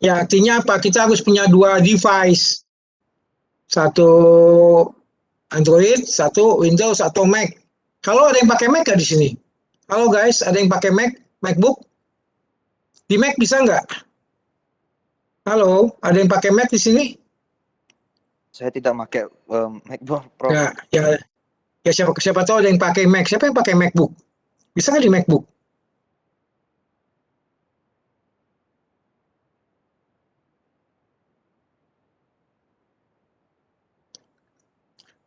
Ya, artinya apa? Kita harus punya dua device. Satu Android, satu Windows atau Mac. Kalau ada yang pakai Mac nggak di sini? Halo guys, ada yang pakai Mac, MacBook? Di Mac bisa nggak? Halo, ada yang pakai Mac di sini? Saya tidak pakai MacBook Pro. Ya, ya siapa tahu ada yang pakai Mac. Siapa yang pakai MacBook? Bisa nggak di MacBook?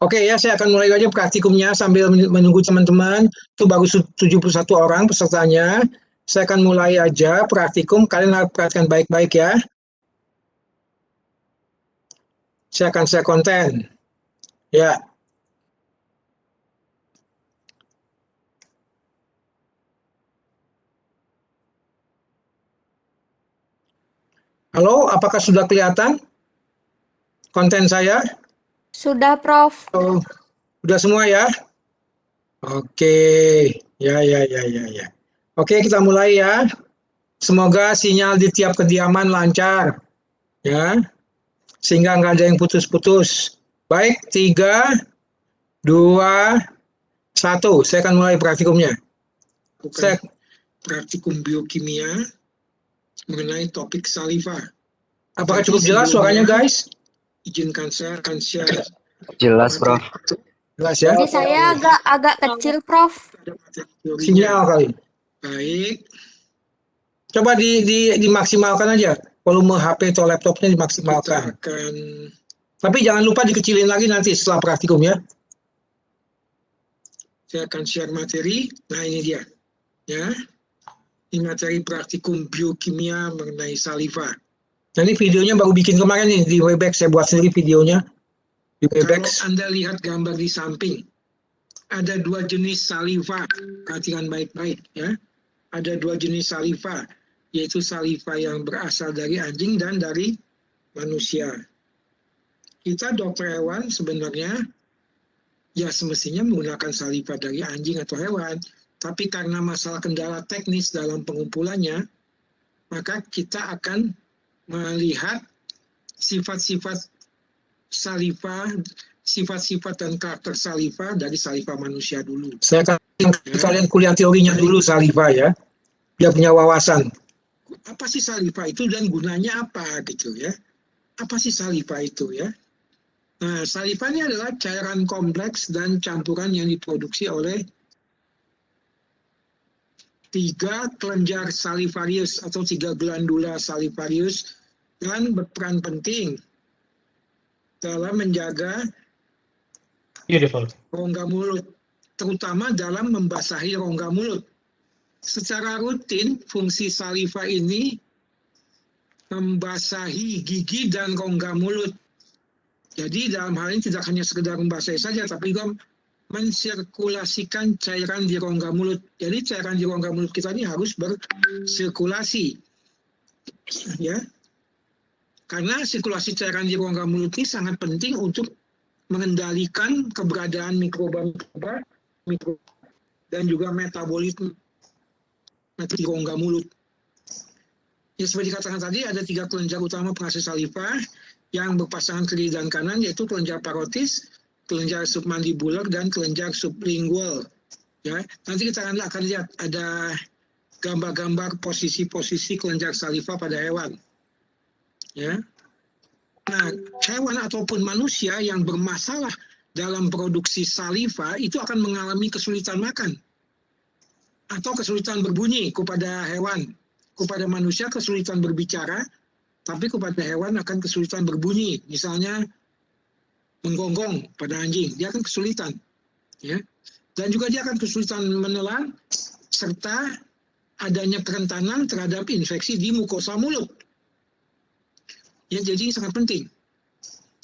Oke ya, saya akan mulai aja praktikumnya sambil menunggu teman-teman. Itu baru 71 orang pesertanya. Saya akan mulai aja praktikum. Kalian harus perhatikan baik-baik ya. Saya akan share konten. Ya. Halo, apakah sudah kelihatan konten saya? Sudah, Prof. Oh, sudah semua ya? Oke. Ya. Oke, kita mulai ya. Semoga sinyal di tiap kediaman lancar. Ya. Sehingga nggak ada yang putus-putus. Baik, 3, 2, 1. Saya akan mulai praktikumnya. Saya praktikum biokimia mengenai topik saliva. Apakah cukup jelas suaranya, guys? Izinkan saya akan share. Jelas, Prof. Jelas ya? Jadi saya agak kecil, Prof. Sinyal kali. Baik. Coba dimaksimalkan aja. Volume HP atau laptopnya dimaksimalkan. Tapi jangan lupa dikecilin lagi nanti setelah praktikum ya. Saya akan share materi. Nah, ini dia. Ya. Ini materi praktikum biokimia mengenai saliva. Nah, ini videonya baru bikin kemarin nih di Webex. Saya buat sendiri videonya di Webex. Kalau Anda lihat gambar di samping, ada dua jenis saliva. Perhatikan baik-baik ya. Ada dua jenis saliva, yaitu saliva yang berasal dari anjing dan dari manusia. Kita dokter hewan sebenarnya ya semestinya menggunakan saliva dari anjing atau hewan, tapi karena masalah kendala teknis dalam pengumpulannya, maka kita akan melihat sifat-sifat saliva, sifat-sifat dan karakter saliva dari saliva manusia dulu. Saya akan kalian kuliah teorinya dulu saliva ya, biar punya wawasan. Apa sih saliva itu dan gunanya apa gitu ya? Apa sih saliva itu ya? Nah, saliva ini adalah cairan kompleks dan campuran yang diproduksi oleh 3 kelenjar salivarius atau 3 glandula salivarius dan berperan penting dalam menjaga rongga mulut, terutama dalam membasahi rongga mulut. Secara rutin, fungsi saliva ini membasahi gigi dan rongga mulut. Jadi dalam hal ini tidak hanya sekedar membasahi saja, tapi juga mensirkulasikan cairan di rongga mulut. Jadi cairan di rongga mulut kita ini harus bersirkulasi, ya. Karena sirkulasi cairan di rongga mulut ini sangat penting untuk mengendalikan keberadaan mikroba dan juga metabolisme di rongga mulut. Ya, seperti dikatakan tadi, ada 3 kelenjar utama penghasil saliva yang berpasangan kiri dan kanan, yaitu kelenjar parotis, kelenjar submandibular, dan kelenjar sublingual. Ya, nanti kita akan lihat ada gambar-gambar posisi-posisi kelenjar saliva pada hewan. Ya. Nah, hewan ataupun manusia yang bermasalah dalam produksi saliva itu akan mengalami kesulitan makan atau kesulitan berbunyi kepada hewan. Kepada manusia kesulitan berbicara, tapi kepada hewan akan kesulitan berbunyi. Misalnya menggonggong pada anjing, dia akan kesulitan. Ya. Dan juga dia akan kesulitan menelan, serta adanya kerentanan terhadap infeksi di mukosa mulut. Ya, jadi sangat penting.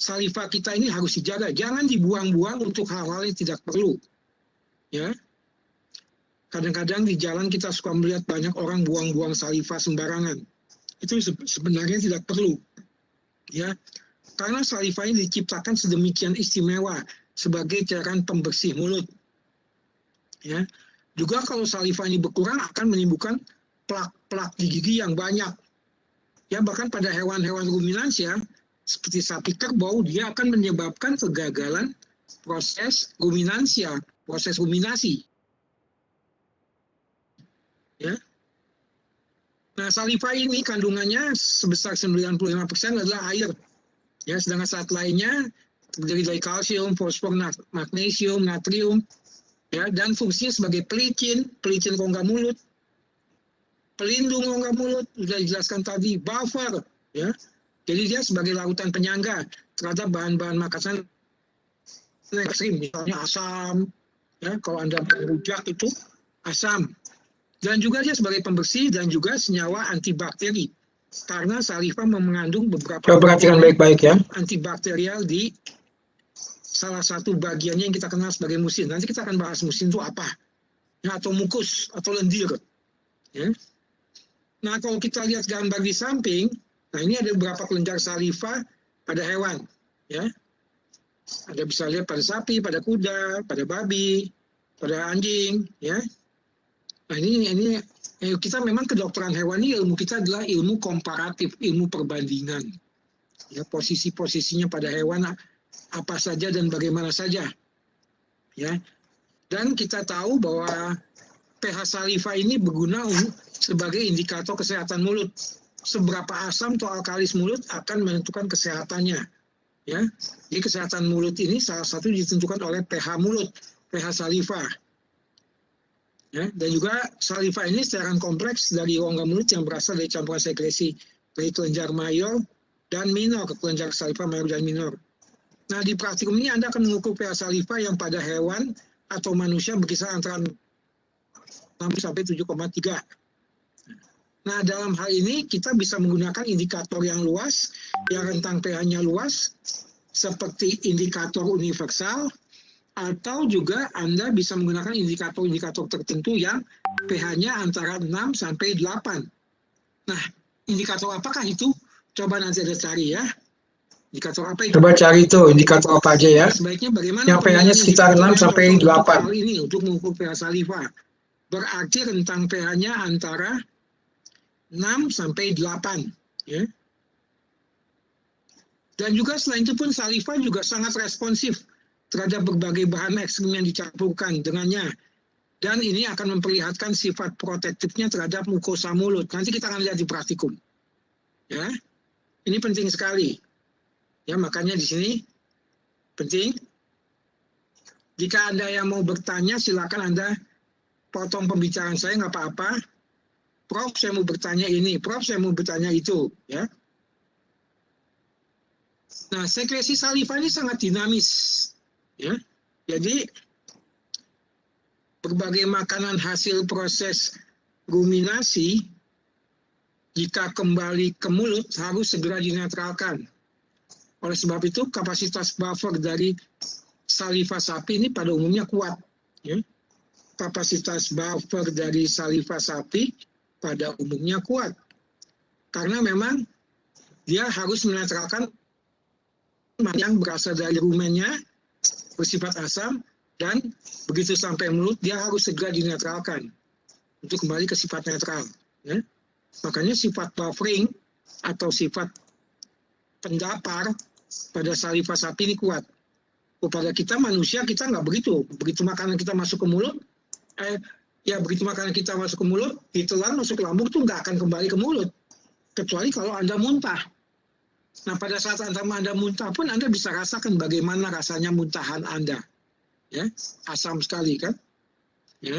Saliva kita ini harus dijaga, jangan dibuang-buang untuk hal-hal yang tidak perlu. Ya. Kadang-kadang di jalan kita suka melihat banyak orang buang-buang saliva sembarangan. Itu sebenarnya tidak perlu. Ya. Karena saliva ini diciptakan sedemikian istimewa sebagai cairan pembersih mulut. Ya. Juga kalau saliva ini berkurang akan menimbulkan plak-plak di gigi yang banyak. Ya, bahkan pada hewan-hewan ruminansia seperti sapi kerbau, dia akan menyebabkan kegagalan proses ruminansia, proses ruminasi. Ya. Nah, saliva ini kandungannya sebesar 95% adalah air. Ya, sedangkan zat lainnya terdiri dari kalsium, fosfor, magnesium, natrium, ya, dan fungsinya sebagai pelicin rongga mulut, pelindung rongga mulut, sudah dijelaskan tadi, buffer, ya. Jadi dia sebagai larutan penyangga terhadap bahan-bahan makanan ekstrim, misalnya asam, ya, kalau Anda merujak itu asam. Dan juga dia sebagai pembersih dan juga senyawa antibakteri. Karena saliva mengandung beberapa perhatikan baik-baik ya. antibakterial di salah satu bagiannya yang kita kenal sebagai musin. Nanti kita akan bahas musin itu apa. Ya, atau mukus, atau lendir. Ya. Nah, kalau kita lihat gambar di samping, nah ini ada beberapa kelenjar saliva pada hewan. Ya. Anda bisa lihat pada sapi, pada kuda, pada babi, pada anjing. Ya. Nah, ini kita memang kedokteran hewani, ilmu kita adalah ilmu komparatif, ilmu perbandingan. Ya, posisi-posisinya pada hewan apa saja dan bagaimana saja. Ya. Dan kita tahu bahwa pH saliva ini berguna sebagai indikator kesehatan mulut. Seberapa asam atau alkalis mulut akan menentukan kesehatannya. Ya. Jadi kesehatan mulut ini salah satu ditentukan oleh pH mulut, pH saliva. Ya, dan juga saliva ini secara kompleks dari rongga mulut yang berasal dari campuran sekresi dari kelenjar mayor dan minor, kelenjar saliva mayor dan minor. Nah, di praktikum ini Anda akan mengukur pH saliva yang pada hewan atau manusia berkisar antara 6 sampai 7,3. Nah, dalam hal ini kita bisa menggunakan indikator yang luas, yang rentang pH-nya luas, seperti indikator universal, atau juga Anda bisa menggunakan indikator-indikator tertentu yang pH-nya antara 6 sampai 8. Nah, indikator apakah itu? Coba nanti Anda cari ya. Indikator apa itu? Coba cari itu indikator apa aja ya. Sebaiknya bagaimana Yang pH-nya sekitar 6 sampai 8. Hal ini untuk mengukur pH saliva. Berarti rentang pH-nya antara 6 sampai 8. Ya. Dan juga selain itu pun saliva juga sangat responsif terhadap berbagai bahan ekstrim yang dicampurkan dengannya. Dan ini akan memperlihatkan sifat protektifnya terhadap mukosa mulut. Nanti kita akan lihat di praktikum. Ya, ini penting sekali. Ya, makanya di sini penting. Jika Anda yang mau bertanya, silakan Anda potong pembicaraan saya, nggak apa-apa. Prof, saya mau bertanya ini. Prof, saya mau bertanya itu. Ya. Nah, sekresi saliva ini sangat dinamis. Ya, jadi berbagai makanan hasil proses ruminasi jika kembali ke mulut harus segera dinetralkan. Oleh sebab itu kapasitas buffer dari saliva sapi ini pada umumnya kuat. Ya. Kapasitas buffer dari saliva sapi pada umumnya kuat karena memang dia harus menetralkan yang berasal dari rumennya bersifat asam, dan begitu sampai mulut dia harus segera dinetralkan untuk kembali ke sifat netral. Ya. Makanya sifat buffering atau sifat pendapar pada saliva sapi ini kuat. Pada kita manusia kita nggak begitu. Begitu makanan kita masuk ke mulut, begitu makanan kita masuk ke mulut, ditelan masuk ke lambung tuh nggak akan kembali ke mulut, kecuali kalau Anda muntah. Nah, pada saat Anda muntah pun Anda bisa rasakan bagaimana rasanya muntahan Anda. Ya, asam sekali kan? Ya.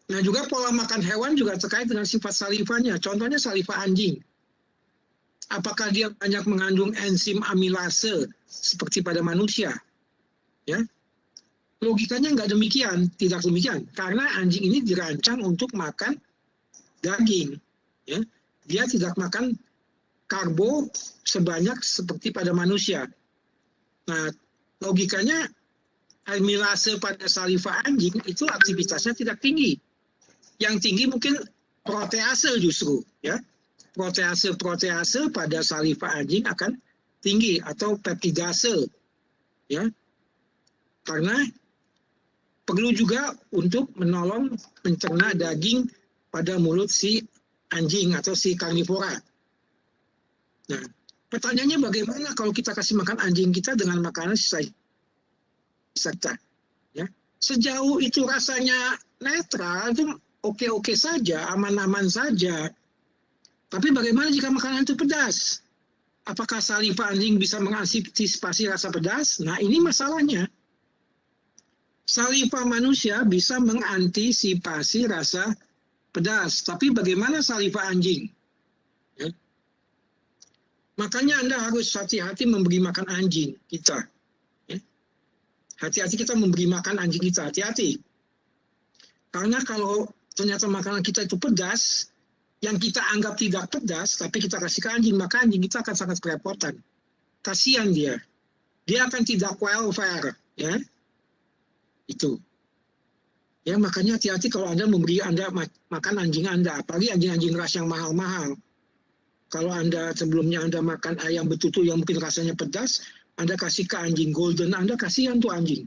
Nah, juga pola makan hewan juga terkait dengan sifat salivanya. Contohnya saliva anjing. Apakah dia banyak mengandung enzim amilase seperti pada manusia? Ya. Logikanya nggak demikian, tidak demikian. Karena anjing ini dirancang untuk makan daging. Ya. Dia tidak makan karbo sebanyak seperti pada manusia. Nah, logikanya amilase pada saliva anjing itu aktivitasnya tidak tinggi. Yang tinggi mungkin protease justru, ya. Protease pada saliva anjing akan tinggi atau peptidase, ya. Karena perlu juga untuk menolong mencerna daging pada mulut si anjing atau si karnivora. Nah, pertanyaannya bagaimana kalau kita kasih makan anjing kita dengan makanan sisa kita? Ya. Sejauh itu rasanya netral, itu oke-oke saja, aman-aman saja. Tapi bagaimana jika makanan itu pedas? Apakah saliva anjing bisa mengantisipasi rasa pedas? Nah, ini masalahnya. Saliva manusia bisa mengantisipasi rasa pedas, tapi bagaimana saliva anjing? Ya. Makanya Anda harus hati-hati memberi makan anjing kita. Ya. Hati-hati kita memberi makan anjing kita, hati-hati. Karena kalau ternyata makanan kita itu pedas, yang kita anggap tidak pedas, tapi kita kasih ke anjing, maka anjing kita akan sangat kerepotan. Kasihan dia. Dia akan tidak welfare. Ya. Itu. Ya, makanya hati-hati kalau Anda memberi Anda makan anjing Anda, apalagi anjing-anjing ras yang mahal-mahal. Kalau Anda sebelumnya Anda makan ayam betutu yang mungkin rasanya pedas, Anda kasih ke anjing golden, Anda kasihan tuh anjing.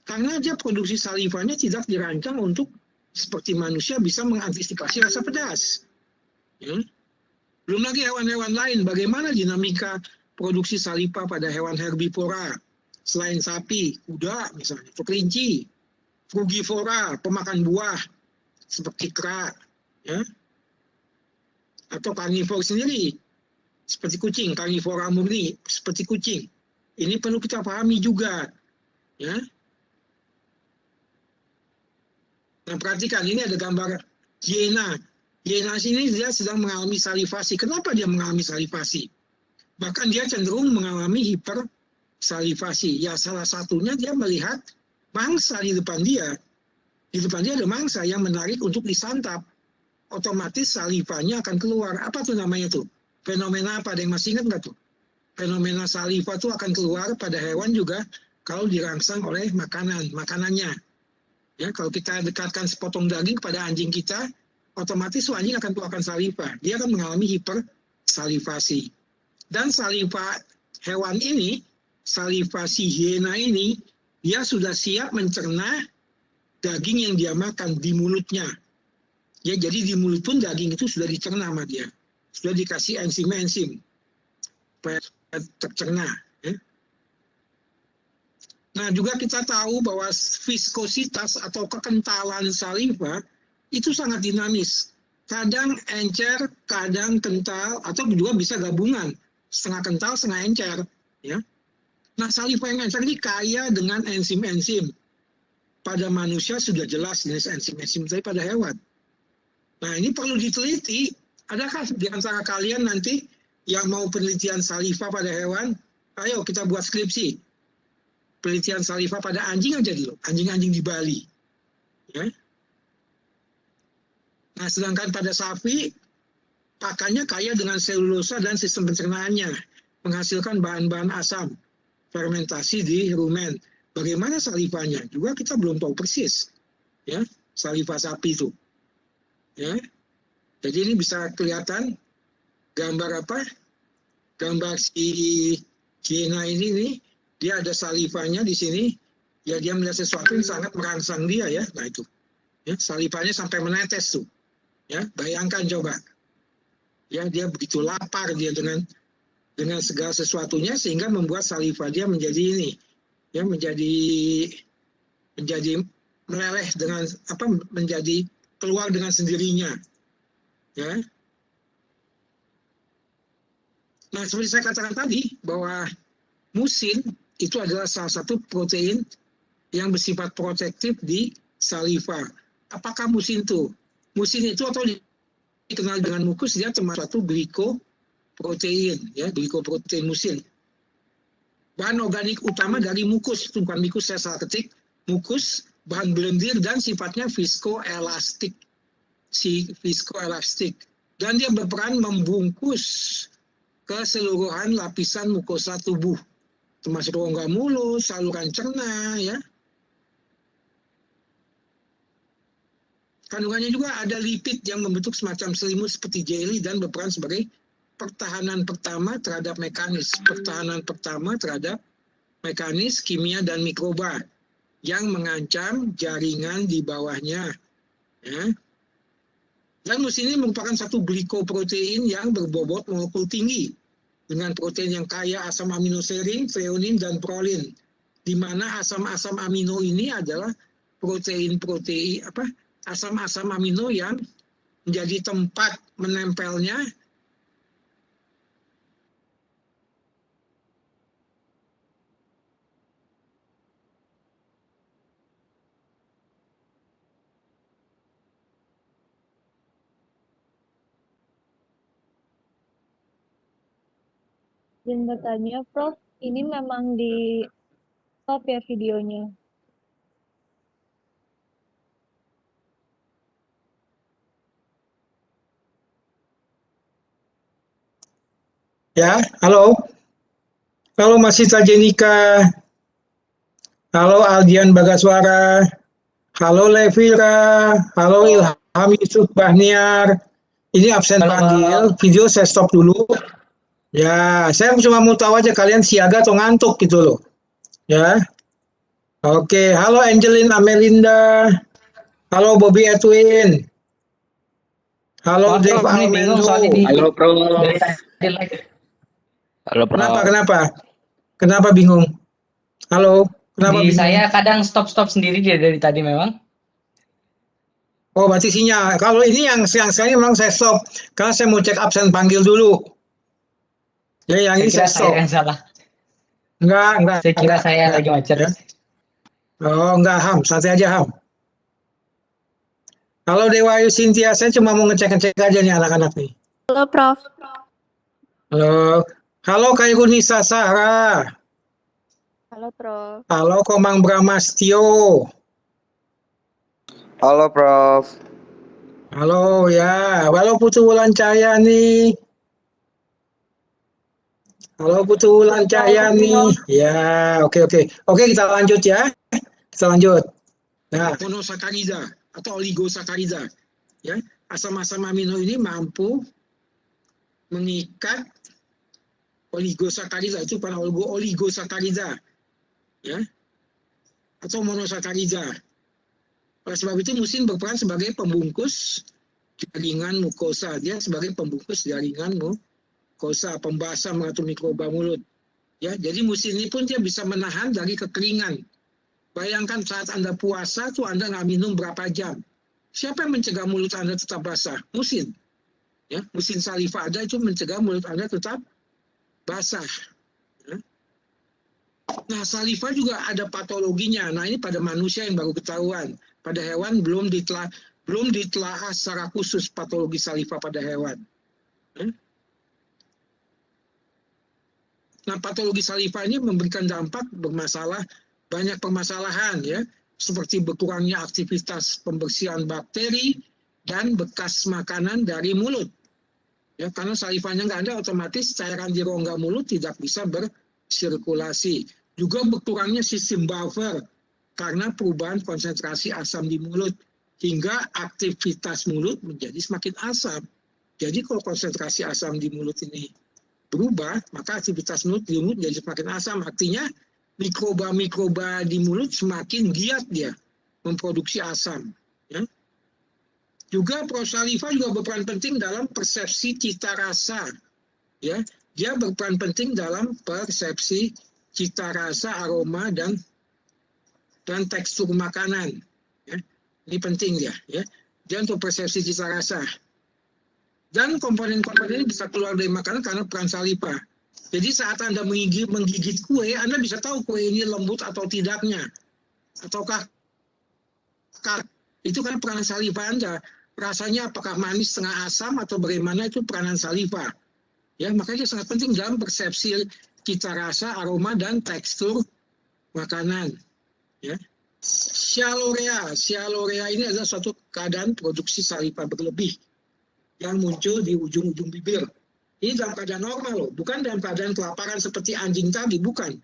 Karena dia produksi salivanya tidak dirancang untuk seperti manusia bisa mengantisipasi rasa pedas. Ya. Belum lagi hewan-hewan lain, bagaimana dinamika produksi saliva pada hewan herbivora, selain sapi, kuda misalnya, atau kelinci, frugivora, pemakan buah, seperti kera, ya, atau karnivor sendiri, seperti kucing, karnivora murni, seperti kucing. Ini perlu kita pahami juga, ya. Nah, perhatikan, ini ada gambar hiena. Hiena sini dia sedang mengalami salivasi. Kenapa dia mengalami salivasi? Bahkan dia cenderung mengalami hipersalivasi. Ya, salah satunya dia melihat mangsa di depan dia. Di depan dia ada mangsa yang menarik untuk disantap. Otomatis salivanya akan keluar. Apa tuh namanya tuh? Fenomena apa? Ada yang masih ingat nggak tuh? Fenomena saliva tuh akan keluar pada hewan juga kalau dirangsang oleh makanannya. Ya, kalau kita dekatkan sepotong daging pada anjing kita, otomatis anjing akan keluarkan saliva. Dia akan mengalami hipersalivasi. Dan saliva hewan ini, saliva si hiena ini, dia sudah siap mencerna daging yang dia makan di mulutnya. Ya, jadi di mulut pun daging itu sudah dicerna sama dia. Sudah dikasih enzim-enzim supaya tercerna. Ya. Nah, juga kita tahu bahwa viskositas atau kekentalan saliva itu sangat dinamis. Kadang encer, kadang kental, atau juga bisa gabungan. Setengah kental, setengah encer. Ya. Nah, saliva yang encer ini kaya dengan enzim-enzim. Pada manusia sudah jelas jenis enzim-enzim, tapi pada hewan. Nah, ini perlu diteliti. Adakah di antara kalian nanti yang mau penelitian saliva pada hewan? Ayo kita buat skripsi. Penelitian saliva pada anjing aja dulu. Anjing-anjing di Bali. Ya. Nah, sedangkan pada sapi, pakannya kaya dengan selulosa dan sistem pencernaannya. Menghasilkan bahan-bahan asam. Fermentasi di rumen. Bagaimana salivanya? Juga kita belum tahu persis. Ya, saliva sapi itu. Ya. Jadi ini bisa kelihatan gambar apa? Gambar si hiena ini nih, dia ada salivanya di sini. Ya, dia melihat sesuatu yang sangat merangsang dia ya. Nah itu. Ya, salivanya sampai menetes tuh. Ya, bayangkan coba. Ya, dia begitu lapar dia dengan segala sesuatunya sehingga membuat saliva dia menjadi ini. Ya, menjadi meleleh dengan apa? Menjadi keluar dengan sendirinya. Ya. Nah, seperti saya katakan tadi bahwa musin itu adalah salah satu protein yang bersifat protektif di saliva. Apakah musin itu? Musin itu atau dikenal dengan mukus, dia termasuk satu glikoprotein, ya, glikoprotein musin. Bahan organik utama dari mukus, itu bukan mukus saya salah ketik, mukus, bahan blendir dan sifatnya viskoelastik. Viskoelastik. Dan dia berperan membungkus keseluruhan lapisan mukosa tubuh, termasuk rongga mulut, saluran cerna, ya. Kandungannya juga ada lipid yang membentuk semacam selimut seperti jelly dan berperan sebagai pertahanan pertama terhadap mekanis kimia dan mikroba yang mengancam jaringan di bawahnya. Ya. Dan musin ini merupakan satu glikoprotein yang berbobot molekul tinggi dengan protein yang kaya asam aminoserin, threonin, dan prolin. Di mana asam-asam amino ini adalah asam-asam amino yang menjadi tempat menempelnya Dan bertanya, Prof, ini memang di stop ya videonya? Ya, halo. Halo Mas Sita Jenika. Halo Aldian Bagaswara. Halo Levira. Halo Ilham Yusuf Bahniar. Ini absen panggil. Video saya stop dulu. Ya, saya cuma mau tahu aja kalian siaga atau ngantuk gitu loh. Ya. Oke, halo Angelin Amelinda. Halo Bobby Edwin. Halo Dave Almendo. Halo Bro. Halo Bro. Kenapa bingung? Halo, kenapa bingung? Saya kadang stop sendiri dari tadi memang. Oh, berarti sinyal. Kalau ini yang siang-siang memang saya stop. Karena saya mau cek absen panggil dulu. Ya, yang ini saya stop. Saya yang salah. Enggak. Saya kira saya lagi macet. Ya. Oh, enggak, Ham. Santai aja, Ham. Halo Dewa Ayu Cynthia, saya cuma mau ngecek-ngecek aja nih anak-anak nih. Halo, Prof. Halo Kairunisa Sahra. Halo, Prof. Halo Komang Bramastio. Halo Prof. Halo ya, halo Putu Wulan Cahyani. Halo Putu Wulan Cahyani. Ya, oke. Oke, kita lanjut ya. Kita lanjut. Nah, monosakarida atau oligosakarida. Ya, asam-asam amino ini mampu mengikat oligosakarida, itu pada oligosakarida, ya, atau monosakarida. Oleh sebab itu musin berperan sebagai pembungkus jaringan mukosa. Dia sebagai pembungkus jaringan mukosa, pembasah mengatur mikroba mulut. Ya, jadi musin ini pun dia bisa menahan dari kekeringan. Bayangkan saat Anda puasa tuh Anda nggak minum berapa jam. Siapa yang mencegah mulut Anda tetap basah? Musin. Ya, musin saliva ada itu mencegah mulut Anda tetap basah. Ya. Nah, saliva juga ada patologinya. Nah, ini pada manusia yang baru ketahuan. Pada hewan belum ditelaah secara khusus patologi saliva pada hewan. Ya. Nah, patologi saliva ini memberikan dampak banyak permasalahan ya, seperti berkurangnya aktivitas pembersihan bakteri dan bekas makanan dari mulut. Ya, karena salivanya nggak ada, otomatis cairan di rongga mulut tidak bisa bersirkulasi. Juga berkurangnya sistem buffer karena perubahan konsentrasi asam di mulut hingga aktivitas mulut menjadi semakin asam. Jadi kalau konsentrasi asam di mulut ini berubah, maka aktivitas mulut di mulut jadi semakin asam. Artinya mikroba-mikroba di mulut semakin giat dia memproduksi asam. Ya. Juga prosaliva juga berperan penting dalam persepsi cita rasa. Ya, dia berperan penting dalam persepsi cita rasa, aroma dan tekstur makanan. Ya. Ini penting dia. Ya. Dia untuk persepsi cita rasa. Dan komponen-komponen ini bisa keluar dari makanan karena peran saliva. Jadi saat Anda menggigit kue, Anda bisa tahu kue ini lembut atau tidaknya. Ataukah itu kan peranan saliva Anda. Rasanya apakah manis setengah asam atau bagaimana, itu peranan saliva. Ya, makanya sangat penting dalam persepsi cita rasa, aroma dan tekstur makanan. Ya. Sialorea ini adalah suatu keadaan produksi saliva berlebih yang muncul di ujung-ujung bibir. Ini dalam keadaan normal loh, bukan dalam keadaan kelaparan seperti anjing tadi, bukan.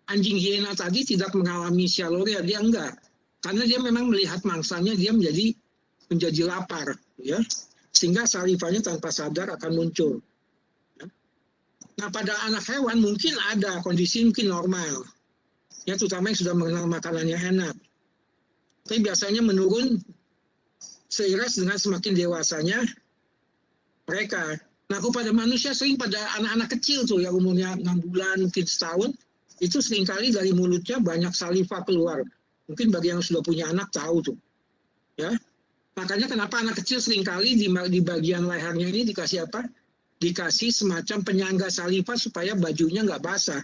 Anjing hiena tadi tidak mengalami sialorea, dia enggak. Karena dia memang melihat mangsanya, dia menjadi lapar, ya. Sehingga salivanya tanpa sadar akan muncul. Ya. Nah, pada anak hewan mungkin ada kondisi mungkin normal. Ya, terutama yang sudah mengenal makanannya enak. Tapi biasanya menurun seiras dengan semakin dewasanya mereka. Nah, kepada manusia sering pada anak-anak kecil tuh yang umurnya 6 bulan, mungkin setahun, itu seringkali dari mulutnya banyak saliva keluar. Mungkin bagi yang sudah punya anak tahu tuh. Ya. Makanya kenapa anak kecil seringkali di bagian lehernya ini dikasih apa? Dikasih semacam penyangga saliva supaya bajunya nggak basah.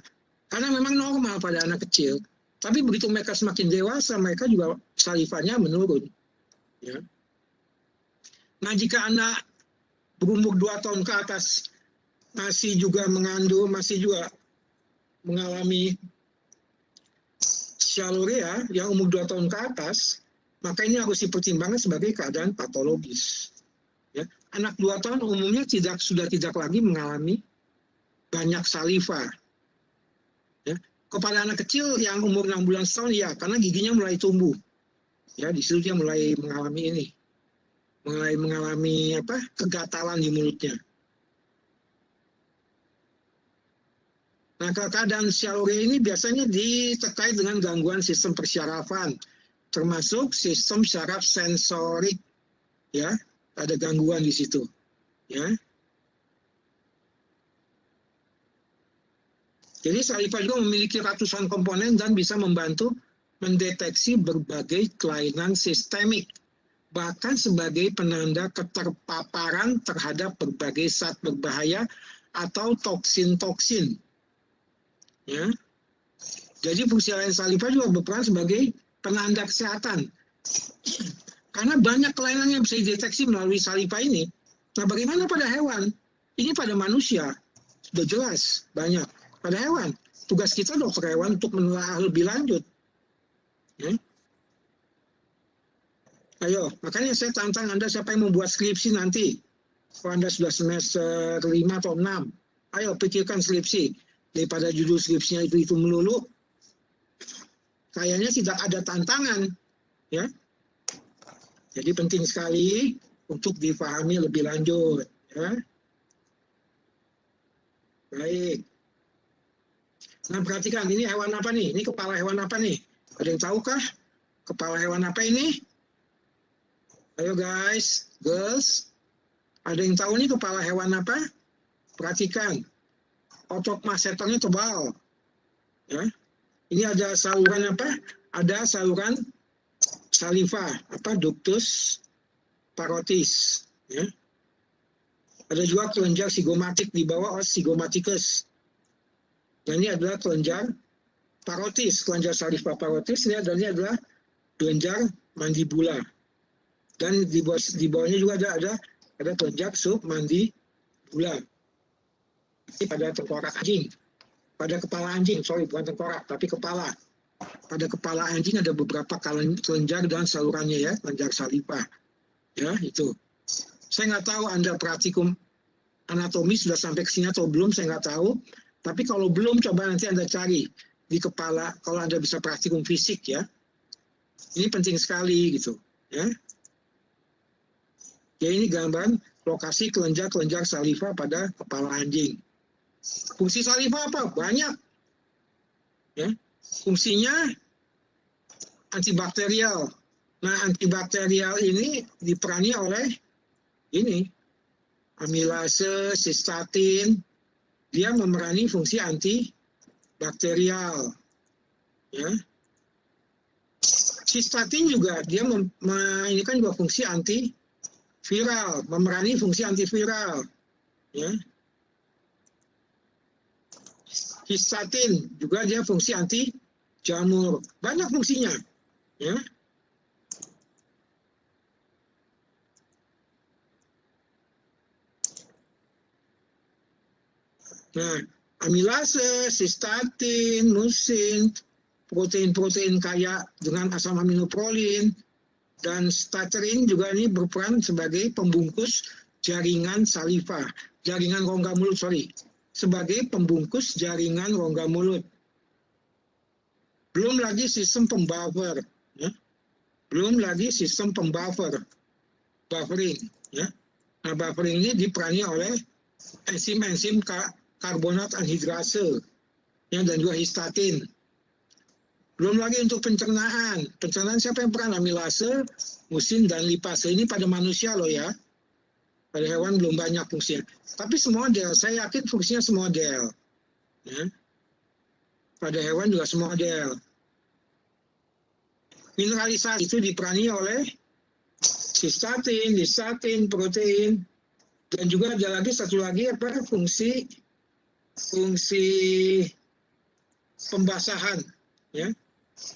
Karena memang normal pada anak kecil. Tapi begitu mereka semakin dewasa, mereka juga salivanya menurun. Ya. Nah, jika anak berumur 2 tahun ke atas masih juga mengandung, masih juga mengalami sialuria yang umur 2 tahun ke atas, maka ini harus dipertimbangkan sebagai keadaan patologis. Ya. Anak 2 tahun umumnya sudah tidak lagi mengalami banyak saliva. Ya. Kepada anak kecil yang umur 6 bulan setahun, ya, karena giginya mulai tumbuh. Ya, di situ dia mulai mengalami ini. Mulai mengalami kegatalan di mulutnya. Nah, keadaan sialuria ini biasanya terkait dengan gangguan sistem persyarafan, termasuk sistem syaraf sensorik, ya, ada gangguan di situ, ya. Jadi saliva juga memiliki ratusan komponen dan bisa membantu mendeteksi berbagai kelainan sistemik, bahkan sebagai penanda keterpaparan terhadap berbagai zat berbahaya atau toksin-toksin. Ya. Jadi fungsi lain saliva juga berperan sebagai penanda kesehatan. Karena banyak kelainan yang bisa dideteksi melalui saliva ini. Nah, bagaimana pada hewan? Ini pada manusia sudah jelas banyak. Pada hewan, tugas kita dokter hewan untuk menelaah lebih lanjut. Ya. Ayo, makanya saya tantang Anda siapa yang membuat skripsi nanti. Kalau Anda sudah semester 5 atau 6, ayo pikirkan skripsi. Daripada judul skripsinya itu melulu, kayaknya tidak ada tantangan. Ya. Jadi penting sekali untuk dipahami lebih lanjut. Ya. Baik. Nah, perhatikan, ini hewan apa nih? Ini kepala hewan apa nih? Ada yang tahukah? Kepala hewan apa ini? Ayo guys, girls, ada yang tahu nih kepala hewan apa? Perhatikan, otot masseternya tebal. Ya. Ini ada saluran apa? Ada saluran saliva, ductus parotis. Ya. Ada juga kelenjar sigomatik di bawah sigomaticus. Dan ini adalah kelenjar parotis, kelenjar saliva parotis. Ini adalah kelenjar mandibula. Dan di bawahnya juga ada kelenjar submandibula. Pada tengkorak anjing, pada kepala anjing, bukan tengkorak, tapi kepala. Pada kepala anjing ada beberapa kelenjar dan salurannya, ya, kelenjar saliva. Ya, itu. Saya nggak tahu Anda praktikum anatomi sudah sampai ke sini atau belum, saya nggak tahu. Tapi kalau belum, coba nanti Anda cari di kepala, kalau Anda bisa praktikum fisik, ya. Ini penting sekali, gitu. Ya. Ya, ini gambaran lokasi kelenjar-kelenjar saliva pada kepala anjing. Fungsi saliva apa? Banyak. Ya. Fungsinya antibakterial. Nah, antibakterial ini diperani oleh ini, amilase, sistatin. Dia memerani fungsi antibakterial. Ya. Sistatin juga dia ini kan juga fungsi antiviral, memerani fungsi antiviral. Ya. Histatin juga dia fungsi anti jamur. Banyak fungsinya. Ya. Nah, amilase, sistatin, musin, protein-protein kaya dengan asam aminoprolin, dan staterin juga ini berperan sebagai pembungkus jaringan saliva, jaringan rongga mulut, sebagai pembungkus jaringan rongga mulut. Belum lagi sistem pembuffer, ya. Belum lagi sistem pembuffer, buffering, ya. Nah, buffering ini diperani oleh enzim-enzim karbonat anhidrase, ya, dan juga histatin. Belum lagi untuk pencernaan. Pencernaan siapa yang peran? Amilase, musin, dan lipase. Ini pada manusia loh ya. Pada hewan belum banyak fungsinya. Tapi semodel, saya yakin fungsinya semodel. Ya. Pada hewan juga semodel. Mineralisasi itu diperani oleh sistatin, histatin, protein, dan juga ada lagi satu lagi apa fungsi pembasahan, ya.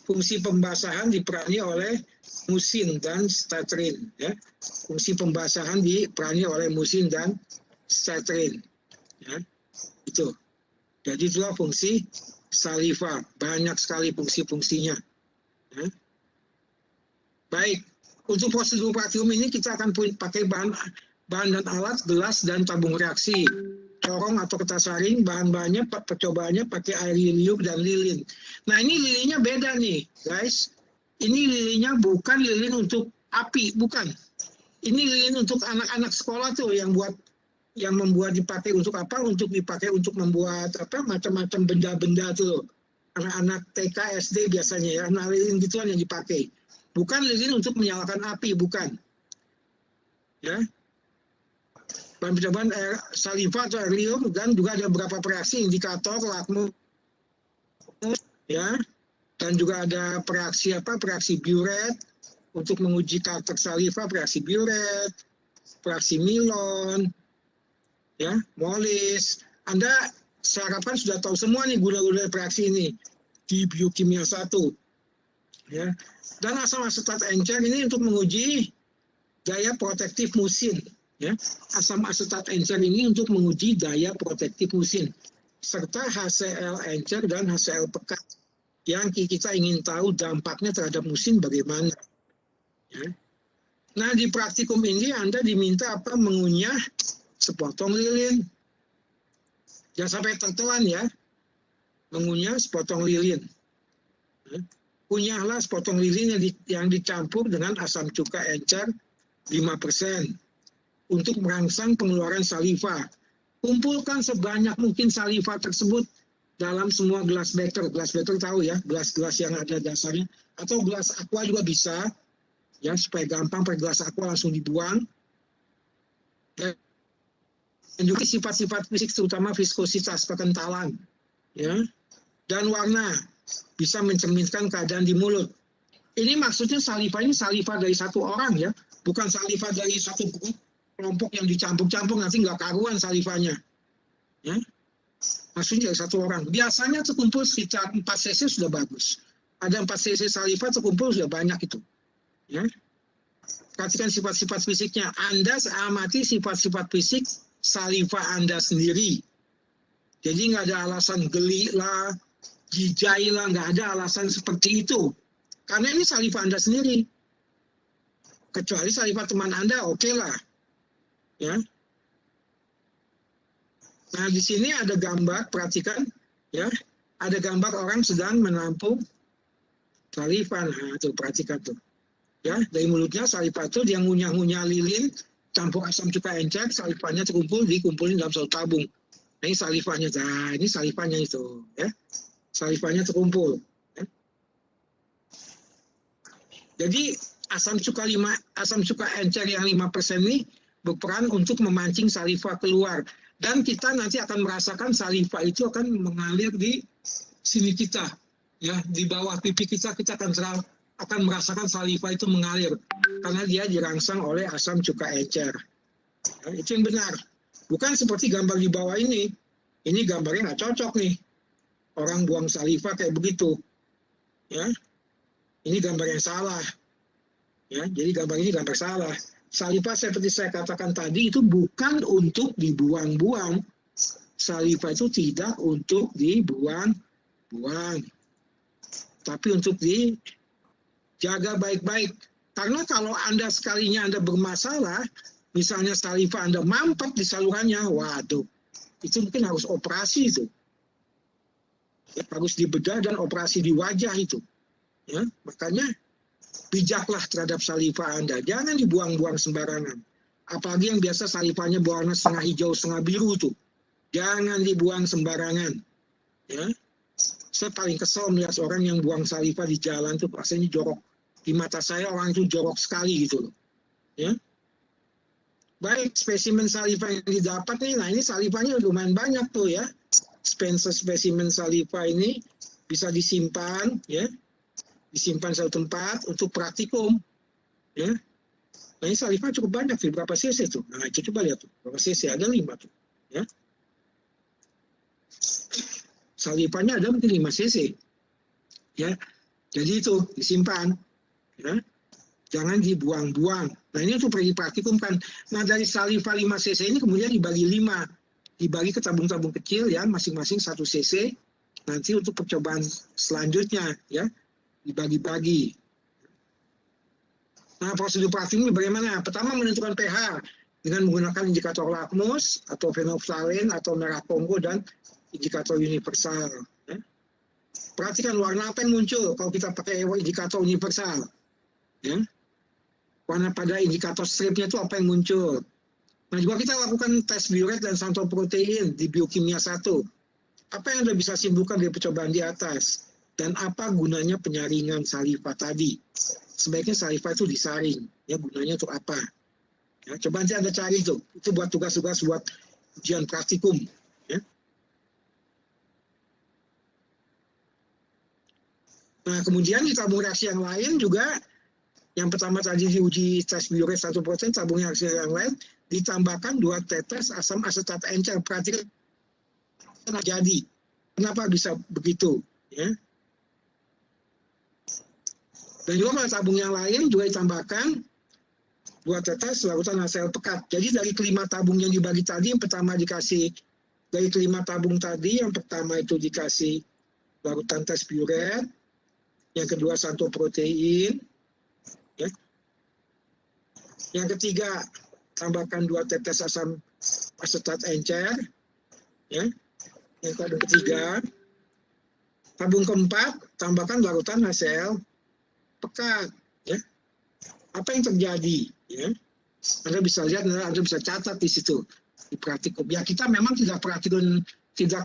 Fungsi pembasahan diperani oleh musin dan statrin, ya. Fungsi pembasahan diperani oleh musin dan statrin, ya. Itu. Jadi itulah fungsi saliva, banyak sekali fungsi-fungsinya. Ya. Baik, untuk prosedur praktikum ini kita akan pakai bahan dan alat, gelas dan tabung reaksi. Corong atau kertas saring, bahan-bahannya percobaannya pakai air lilium dan lilin. Nah ini lilinnya beda nih guys. Ini lilinnya bukan lilin untuk api, bukan. Ini lilin untuk anak-anak sekolah tuh yang membuat dipakai untuk apa? Untuk dipakai untuk membuat apa? Macam-macam benda-benda tuh. Anak-anak TK, SD biasanya ya. Nah lilin gituan yang dipakai. Bukan lilin untuk menyalakan api, bukan. Ya. Bahan percobaan air saliva atau air liur, dan juga ada beberapa reaksi, indikator, lakmus, ya, dan juga ada reaksi biuret untuk menguji karakter saliva, reaksi biuret, reaksi Milon, ya, molis. Anda saya harapkan sudah tahu semua nih guna-guna reaksi ini di biokimia 1, ya. Dan asam asetat encer ini untuk menguji daya protektif musin. Ya, asam asetat encer ini untuk menguji daya protektif musin, serta HCl encer dan HCl pekat yang kita ingin tahu dampaknya terhadap musin bagaimana. Ya. Nah di praktikum ini Anda diminta apa? Mengunyah sepotong lilin. Jangan sampai tertelan ya. Mengunyah sepotong lilin. Ya. Kunyahlah sepotong lilin yang dicampur dengan asam cuka encer 5%. Untuk merangsang pengeluaran saliva. Kumpulkan sebanyak mungkin saliva tersebut dalam semua gelas beker. Gelas beker tahu ya, gelas-gelas yang ada dasarnya. Atau gelas aqua juga bisa. Ya, supaya gampang pakai gelas aqua langsung dibuang. Dan juga sifat-sifat fisik terutama viskositas, kekentalan. Ya. Dan warna bisa mencerminkan keadaan di mulut. Ini maksudnya saliva ini saliva dari satu orang ya. Bukan saliva dari satu grup. Kelompok yang dicampur-campur nanti nggak karuan salivanya. Ya. Maksudnya dari satu orang. Biasanya terkumpul sekitar 4 cc sudah bagus. Ada 4 cc saliva terkumpul sudah banyak itu. Ya. Perhatikan sifat-sifat fisiknya. Anda amati sifat-sifat fisik saliva Anda sendiri. Jadi nggak ada alasan geli lah, jijai lah, nggak ada alasan seperti itu. Karena ini saliva Anda sendiri. Kecuali saliva teman Anda, oke lah. Ya. Nah di sini ada gambar, perhatikan ya, ada gambar orang sedang menampung saliva. Nah tuh perhatikan tuh, ya dari mulutnya saliva itu dia ngunyah-ngunyah lilin, campur asam cuka encer, salivanya dikumpulin dalam satu tabung. Nah ini salivanya, nah ini salivanya itu, ya, salivanya terkumpul. Ya. Jadi asam cuka encer yang 5% ini berperan untuk memancing saliva keluar, dan kita nanti akan merasakan saliva itu akan mengalir di sini kita, ya di bawah pipi kita akan merasakan saliva itu mengalir karena dia dirangsang oleh asam cuka encer. Ya, itu yang benar, bukan seperti gambar di bawah ini. Ini gambarnya nggak cocok nih, orang buang saliva kayak begitu, ya. Ini gambar yang salah, ya. Jadi gambar ini gambar salah. Saliva seperti saya katakan tadi itu bukan untuk dibuang-buang. Saliva itu tidak untuk dibuang-buang. Tapi untuk dijaga baik-baik. Karena kalau Anda sekalinya Anda bermasalah, misalnya saliva Anda mampet di salurannya, waduh, itu mungkin harus operasi itu. Ya, harus dibedah dan operasi di wajah itu. Ya, makanya bijaklah terhadap saliva Anda, jangan dibuang-buang sembarangan. Apalagi yang biasa salivanya berwarna setengah hijau, setengah biru tuh, jangan dibuang sembarangan. Ya, Saya paling kesel melihat orang yang buang saliva di jalan tuh rasanya jorok. Di mata saya orang itu jorok sekali gitu loh. Ya. Baik spesimen saliva yang didapat nih, nah ini salivanya lumayan banyak tuh ya. Spesimen saliva ini bisa disimpan ya. Disimpan satu tempat untuk praktikum. Ya. Nah ini saliva cukup banyak sih, berapa cc tuh? Nah itu coba lihat tuh, berapa cc, ada 5 tuh. Ya. Salivanya ada mungkin 5 cc. Ya. Jadi itu disimpan. Ya. Jangan dibuang-buang. Nah ini untuk pergi praktikum kan. Nah dari saliva 5 cc ini kemudian dibagi 5. Dibagi ke tabung-tabung kecil ya, masing-masing 1 cc. Nanti untuk percobaan selanjutnya ya, dibagi-bagi. Nah prosedur praktikum bagaimana? Pertama menentukan pH dengan menggunakan indikator lakmus atau fenolftalein atau merah Kongo dan indikator universal. Ya. Perhatikan warna apa yang muncul kalau kita pakai indikator universal. Ya. Warna pada indikator stripnya itu apa yang muncul. Nah juga kita lakukan tes biuret dan santoprotein di biokimia 1. Apa yang Anda bisa simpulkan dari percobaan di atas? Dan apa gunanya penyaringan saliva tadi? Sebaiknya saliva itu disaring. Ya, gunanya untuk apa? Ya, coba nanti Anda cari itu. Itu buat tugas-tugas buat ujian praktikum. Ya. Nah, kemudian di tabung reaksi yang lain juga, yang pertama tadi diuji tes biuret 1%, tabung reaksi yang lain, ditambahkan 2 tetes asam asetat encer. Perhatikan terjadi. Kenapa bisa begitu? Ya. Dan juga pada tabung yang lain juga ditambahkan 2 tetes larutan sel pekat. Jadi dari kelima tabung yang dibagi tadi, yang pertama dikasih, dari kelima tabung tadi, yang pertama itu dikasih larutan tes biuret, yang kedua santoprotein, ya. Yang ketiga tambahkan 2 tetes asam asetat encer, ya. Yang tabung ketiga, tabung keempat tambahkan larutan sel pekat, ya. Apa yang terjadi, ya? Anda bisa lihat, Anda bisa catat di situ di praktikum. Ya kita memang tidak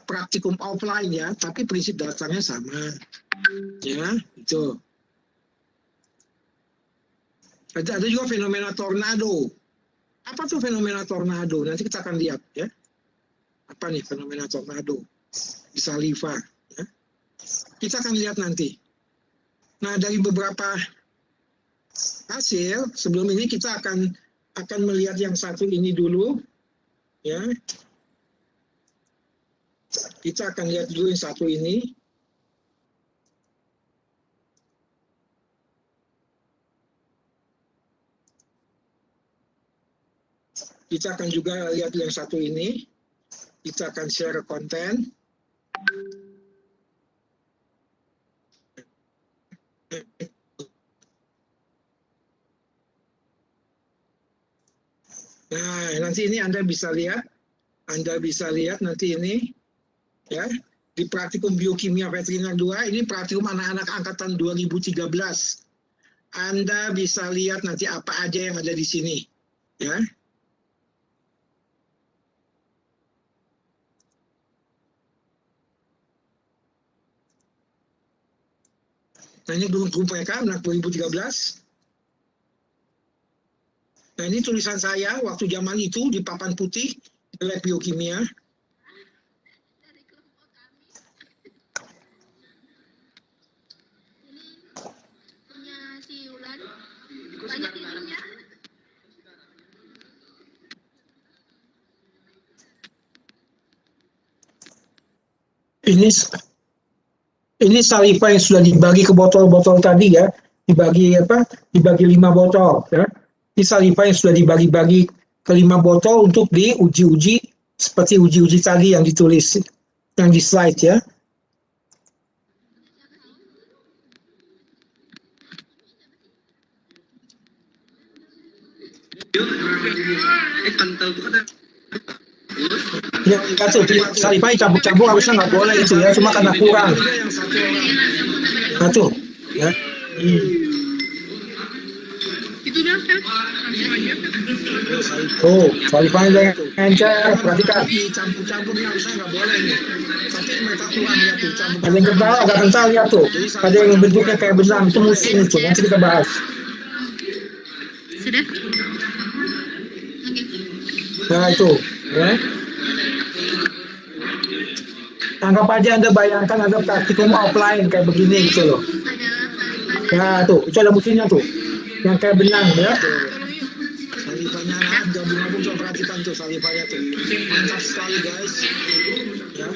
praktikum offline ya, tapi prinsip dasarnya sama, ya itu. Ada juga fenomena tornado. Apa tuh fenomena tornado? Nanti kita akan lihat ya. Apa nih fenomena tornado di saliva? Ya. Kita akan lihat nanti. Nah dari beberapa hasil sebelum ini kita akan melihat yang satu ini dulu, ya. Kita akan lihat dulu yang satu ini. Kita akan juga lihat yang satu ini. Kita akan share konten. Nah, nanti ini Anda bisa lihat nanti ini, ya, di praktikum biokimia veteriner 2, ini praktikum anak-anak angkatan 2013. Anda bisa lihat nanti apa aja yang ada di sini, ya. Nah, ini guru mereka anak 2013. Nah ini tulisan saya waktu zaman itu di papan putih di lab biokimia. Dari kelompok kami. Ini punya si Yulan. Banyak tidurnya. Ini saliva yang sudah dibagi ke botol-botol tadi ya, dibagi 5 botol ya. Ini saliva yang sudah dibagi-bagi ke 5 botol untuk diuji-uji seperti uji-uji tadi yang ditulis yang di slide ya. Ya, tuh, saliva campur-campur harusnya nggak boleh itu ya, cuma karena kurang. Nah tuh, ya. Itu dia kan? Tuh, salivanya jangan encer, perhatikan. Campur-campurnya harusnya nggak boleh nih. Tapi mereka kurang ya tuh campur. Ada yang kental, agak kental ya tuh. Ada yang bentuknya kayak benang, itu musim itu. Nanti kita bahas. Sudah? Oke. Nah itu, ya. Anggap aja Anda bayangkan ada praktikum offline kayak begini gitu loh. Adalah Nah tuh, itu ada musimnya tuh. Yang kayak benang ya. Salivanya nah, gabung-gabung coba perhatikan tuh salivanya tuh. Mantap sekali guys. Ya.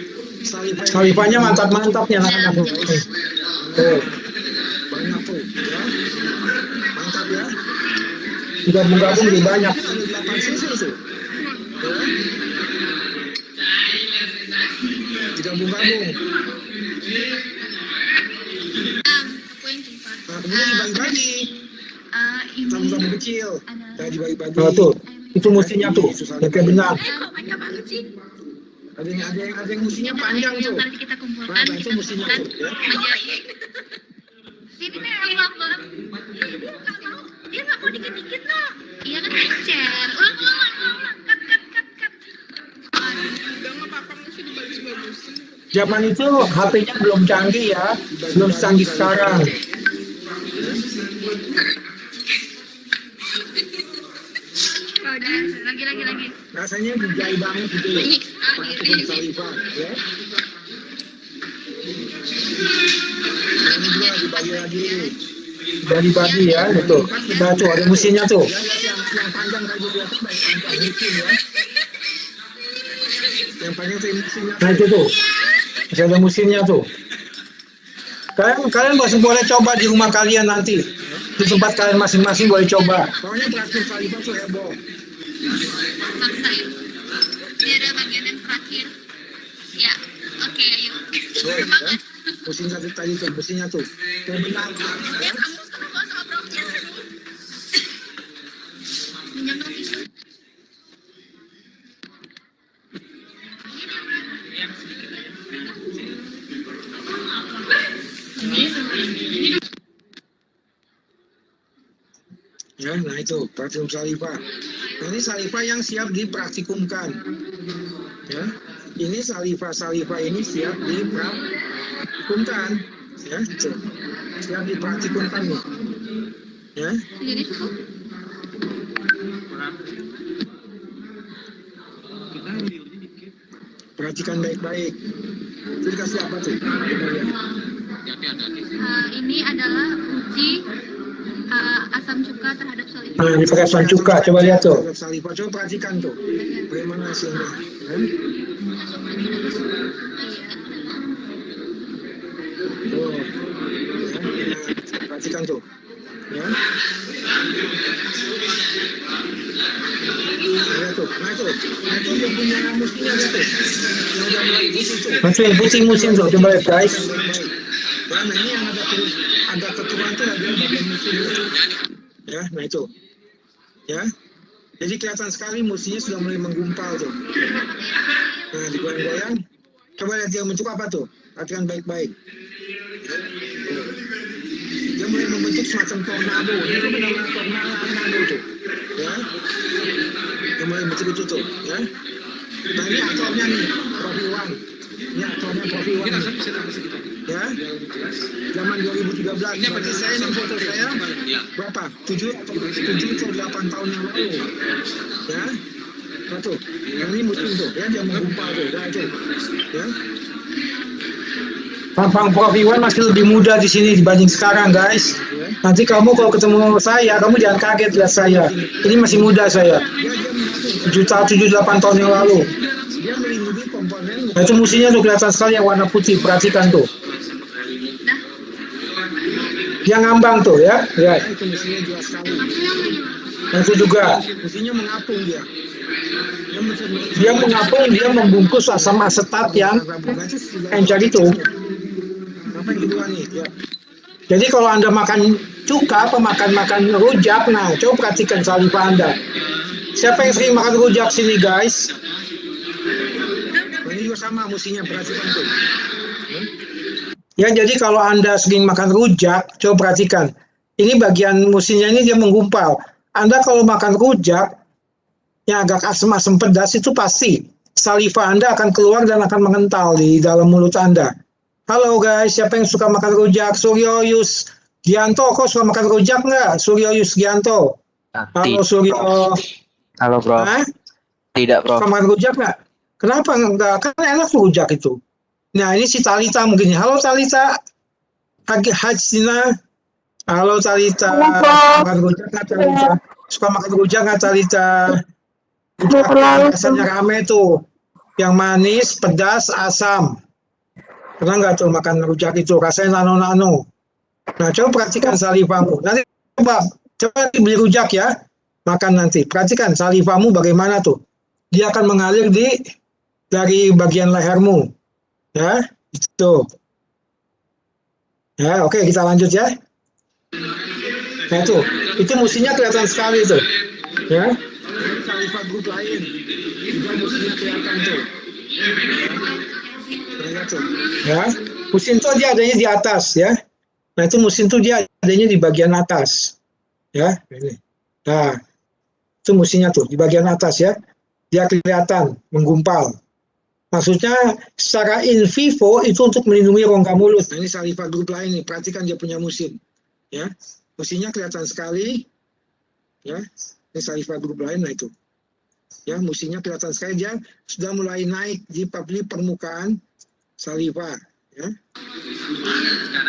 Salivanya mantap-mantapnya anak-anak. Tuh, Banyak tuh. Ya. Mantap ya. digabung-gabung lebih banyak. Ada 8 cc tuh. Ya. Digabung-gabung. aku yang cepat. Nah, kemudian dibagi-bagi. Ini Sama-sama kecil. Ya, dibagi-bagi. Nah tuh, itu musimnya tuh. Yang kayak benang. kok panjang banget sih? Ada yang musinya panjang tuh. Nanti kita kumpulkan. Nah, itu musinya tuh. Ya. Sini nih aku lapor. Dia nggak mau dikit-dikit loh. Iya kan share. Ulang. Cut. Udah nggak apa-apa mesti dibagus-bagusin. Zaman itu HP-nya belum canggih ya, belum canggih sekarang. Lagi. Rasanya dijahit banget gitu ya. Banyak sekali. Praktikum saliva. Ya. Ini juga dibagi lagi. Bagi-bagi ya, gitu. Nah tuh, ada musimnya tuh. Ya, yang panjang tadi di atas baik panjang musim ya. Yang panjang tuh musimnya. Nah itu tuh, masih ada musimnya tuh. Kalian masih boleh coba di rumah kalian nanti. Di tempat kalian masing-masing boleh coba. Pokoknya praktikum saliva tuh heboh. Paksa ya. Ini ada bagian yang terakhir. Ya, oke ayo. Tuh, ya. Musim tadi tuh, musimnya tuh. Kayak benang. Ya. Kamu sekarang bawa sama broknya. Minyak dong tisu. Ya, nah itu praktikum saliva. Ini saliva yang siap dipraktikumkan. Ya, ini saliva ini siap dipraktikumkan. Ya, tuh. Siap dipraktikumkan nih. Ya, Jadi cukup. perhatikan baik-baik. Itu dikasih apa tuh? Coba lihat. Ini adalah uji asam cuka terhadap saliva. Nah, ini pakai asam cuka, coba lihat tuh. Terhadap saliva, coba perhatikan tuh. Bagaimana hasilnya? Ya. Tuh. Ya, perhatikan tuh. Ya. Nah, tuh. Nah, itu dia punya musimnya tuh. Yang udah mulai putih tuh. Masih pusing musim tuh, coba lihat guys. Ya, nah ini yang agak keturunan tuh adalah bagian musim. Ya, nah itu. Ya. Jadi kelihatan sekali musimnya sudah mulai menggumpal tuh. Nah, digoyang-goyang. Coba lihat dia bentuk apa tuh. Perhatikan baik-baik. Dia mulai membentuk semacam tornado. Ini tuh benar-benar tornado tuh. Ya. Dia mulai bentuk itu tuh. Ya. Nah ini aktornya nih, Prof Iwan. Ini aktornya Prof Iwan. Ya. Zaman 2013. Berarti saya ini foto saya berapa? 7 atau 8 tahun yang lalu. Ya. Nah tuh. Yang ini musim tuh. Ya, dia menggumpal tuh. Ya, tuh. Ya. Tampang Prof Iwan masih lebih muda di sini dibanding sekarang guys. Nanti kamu kalau ketemu saya, kamu jangan kaget lihat saya. Ini masih muda saya. 7-8 tahun yang lalu. Dia melindungi komponen. Nah, itu musimnya tuh kelihatan sekali yang warna putih, perhatikan tuh. Yang ngambang tuh ya, lihat. Ya, itu musimnya jelas sekali. Nah, itu juga. Musimnya mengapung dia. Dia mengapung, dia membungkus asam asetat yang encer itu. Apa yang kedua nih? Ya. Jadi kalau Anda makan cuka, apa makan rujak, nah coba perhatikan saliva Anda. Siapa yang sering makan rujak sini guys? Nah, ini juga sama musimnya, perhatikan tuh. Ya, jadi kalau Anda sering makan rujak, coba perhatikan. Ini bagian musimnya ini dia menggumpal. Anda kalau makan rujak, yang agak asam-asam pedas itu pasti saliva Anda akan keluar dan akan mengental di dalam mulut Anda. Halo guys, siapa yang suka makan rujak? Suryoyus Gianto, kok suka makan rujak nggak? Suryoyus Gianto. Halo Suryo. Halo, Prof. Hah? Tidak, Prof. Suka makan rujak nggak? Kenapa nggak? Kan enak tuh rujak itu. Nah, ini si Talita mungkin. Halo Talita. Hajina. Halo Talita. Makan rujak nggak Talita? Suka makan rujak nggak Talita? Rujak yang rasanya rame tuh. Yang manis, pedas, asam. Pernah nggak tuh makan rujak itu? Rasanya nano-nano. Nah, coba perhatikan salivamu. Nanti coba beli rujak ya. Makan nanti. Perhatikan salivamu bagaimana tuh. Dia akan mengalir dari bagian lehermu. Ya, itu. Ya, oke, kita lanjut ya. Nah, itu musinya kelihatan sekali tuh. Ya. Saliva grup lain. Juga musinya kelihatan tuh. Ya, musim tuh dia adanya di atas ya. Nah, itu musim tuh dia adanya di bagian atas. Ya, ini. Nah, itu musinya tuh di bagian atas ya. Dia kelihatan menggumpal. Maksudnya secara in vivo itu untuk melindungi rongga mulut. Nah, ini saliva grup lain nih. Perhatikan dia punya musim. Ya, musimnya kelihatan sekali. Ya, ini saliva grup lain, nah itu. Ya, musimnya kelihatan sekali, dia sudah mulai naik di permukaan saliva. Ya,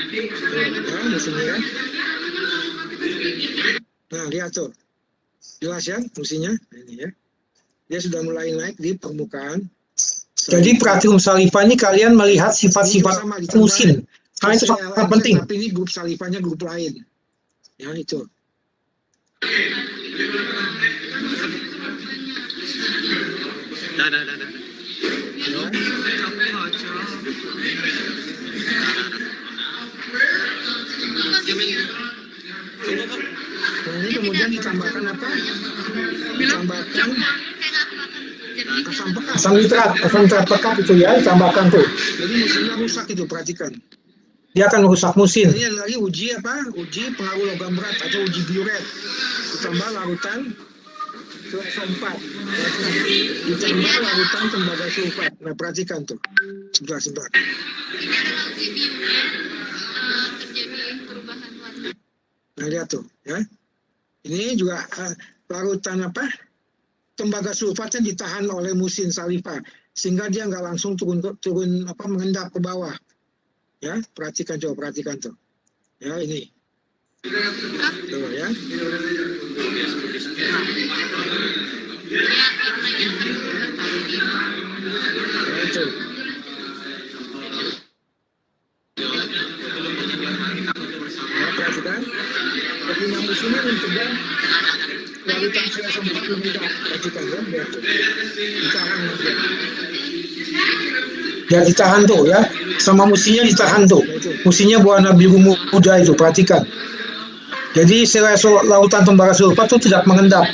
ya musimnya ya. Nah, lihat tuh. Jelas ya musimnya. Nah, ini ya. Dia sudah mulai naik di permukaan. Jadi praktikum saliva ini kalian melihat sifat-sifat musim. Karena itu sangat penting. Tapi ini grup salivanya grup lain. Ya, itu. Nah, ini kemudian ditambahkan apa? Ditambahkan asam nitrat pekat itu ya, ditambahkan tuh. Jadi musimnya rusak itu, perhatikan. Dia akan merusak musim. Ini ada lagi uji apa? Uji pengaruh logam berat atau uji biuret. Ditambah larutan sulfat. Ditambah larutan tembaga sulfat. Nah, perhatikan tuh. Sebentar. Ini adalah uji biuret terjadi perubahan warna. Nah, lihat tuh ya. Ini juga larutan apa? Tembaga sulfatnya ditahan oleh musim saliva sehingga dia nggak langsung turun apa mengendap ke bawah. Ya, perhatikan tuh. Ya, ini. Tuh ya. Itu. Ya, perhatikan. Ketika musimnya mencegah larutan sulfat mengendap. Perhatikan ya, lihat tuh. Ditahan aja. Ya, ditahan tuh ya. Sama musinya ditahan tuh. Musinya berwarna biru muda itu, perhatikan. Jadi sel lautan tembaga sulfat itu tidak mengendap.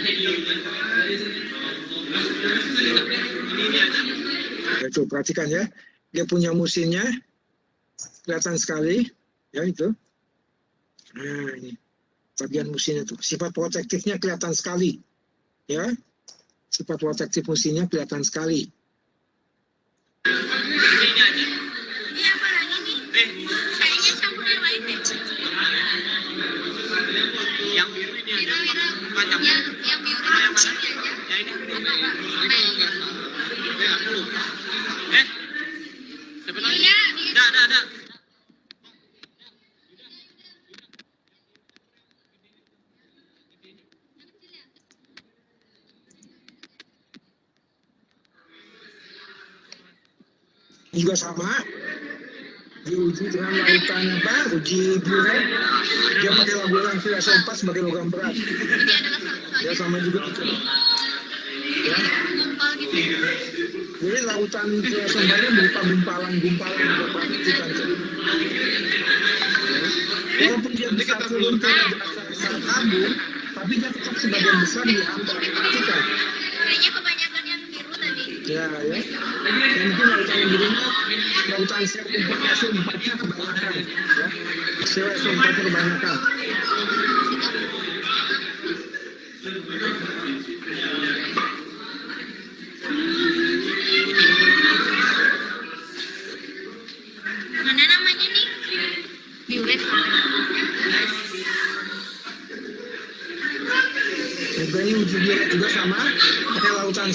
Itu perhatikan ya. Dia punya musinya. Kelihatan sekali. Ya, itu. Nah, ini. Bagian musinya tuh. Sifat protektifnya kelihatan sekali. Ya. Sifat protektif musinya kelihatan sekali. Ini apa lagi nih? Kayaknya campur yang lain deh. Yang biru ini aja. Yang biru ini aja. Ya ini. Siapa lagi? Iya. Dah. Juga sama, diuji dengan lautan apa? Uji biuret. Dia pakai laburan filosofat sebagai logam berat. Ini adalah salah Ya, sama juga itu. Ya. gumpal gitu. Jadi lautan filosofatnya berupa gumpalan perhatikan. Walaupun dia bisa turun ke dasar tabung, tapi dia tetap sebagian besar diambil. Perhatikan. Kayaknya kebanyakan yang biru tadi. Ya. Dan mungkin lautan yang birunya, lautan sel empatnya kebanyakan. Ya. Sel empatnya kebanyakan.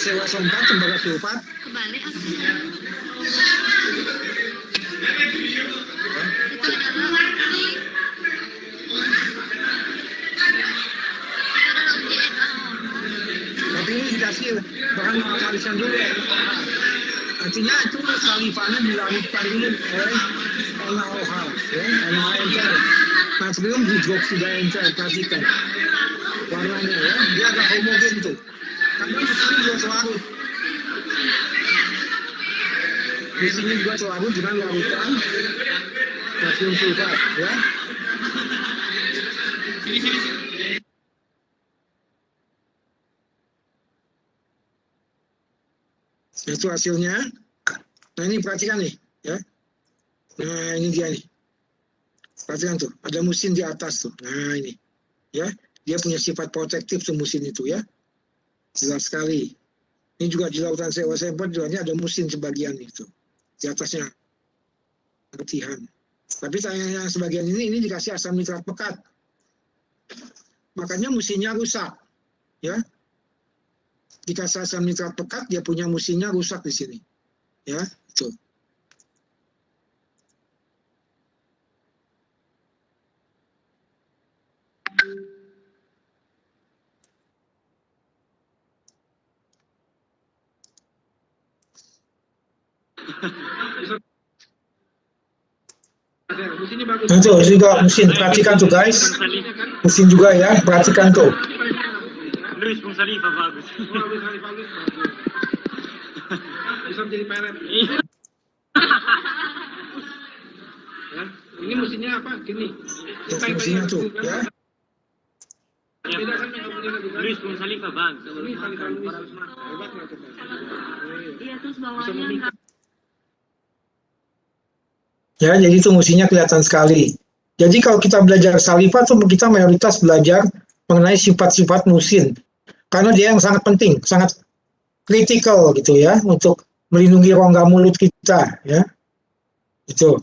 CO4 tembaga sulfat. Kebalik aku. Itu adalah Tapi ini dikasih bahan penghabisan dulu ya. Artinya itu salivanya dilarutkan dulu oleh NaOH, ya, NaOH, natrium hidroksida encer, perhatikan warnanya ya, dia agak homogen tuh. Karena di sini juga selarut. Di sini juga selarut dengan larutan natrium sulfat, ya. Itu hasilnya. Nah ini perhatikan nih, ya. Nah ini dia nih. Perhatikan tuh, ada musin di atas tuh. Nah ini, ya. Dia punya sifat protektif tuh musin itu ya. Jelas sekali. Ini juga di lautan CO4 juga ada musin sebagian itu. Di atasnya ketihan. Tapi sayangnya sebagian ini dikasih asam nitrat pekat. Makanya musinnya rusak, ya. Dikasih asam nitrat pekat, dia punya musinnya rusak di sini, ya, itu. Nah, tuh juga musin, perhatikan tuh guys, musin juga ya, perhatikan tuh. Luis Bung Salifa bagus. Bisa menjadi peret. Ya, ini musinnya apa? Gini. Musinnya tuh, ya. Luis Bung Salifa bagus. Iya, terus bawahnya Ya, jadi itu musinnya kelihatan sekali. Jadi kalau kita belajar saliva tuh kita mayoritas belajar mengenai sifat-sifat musin. Karena dia yang sangat penting, sangat kritikal gitu ya untuk melindungi rongga mulut kita ya. Itu.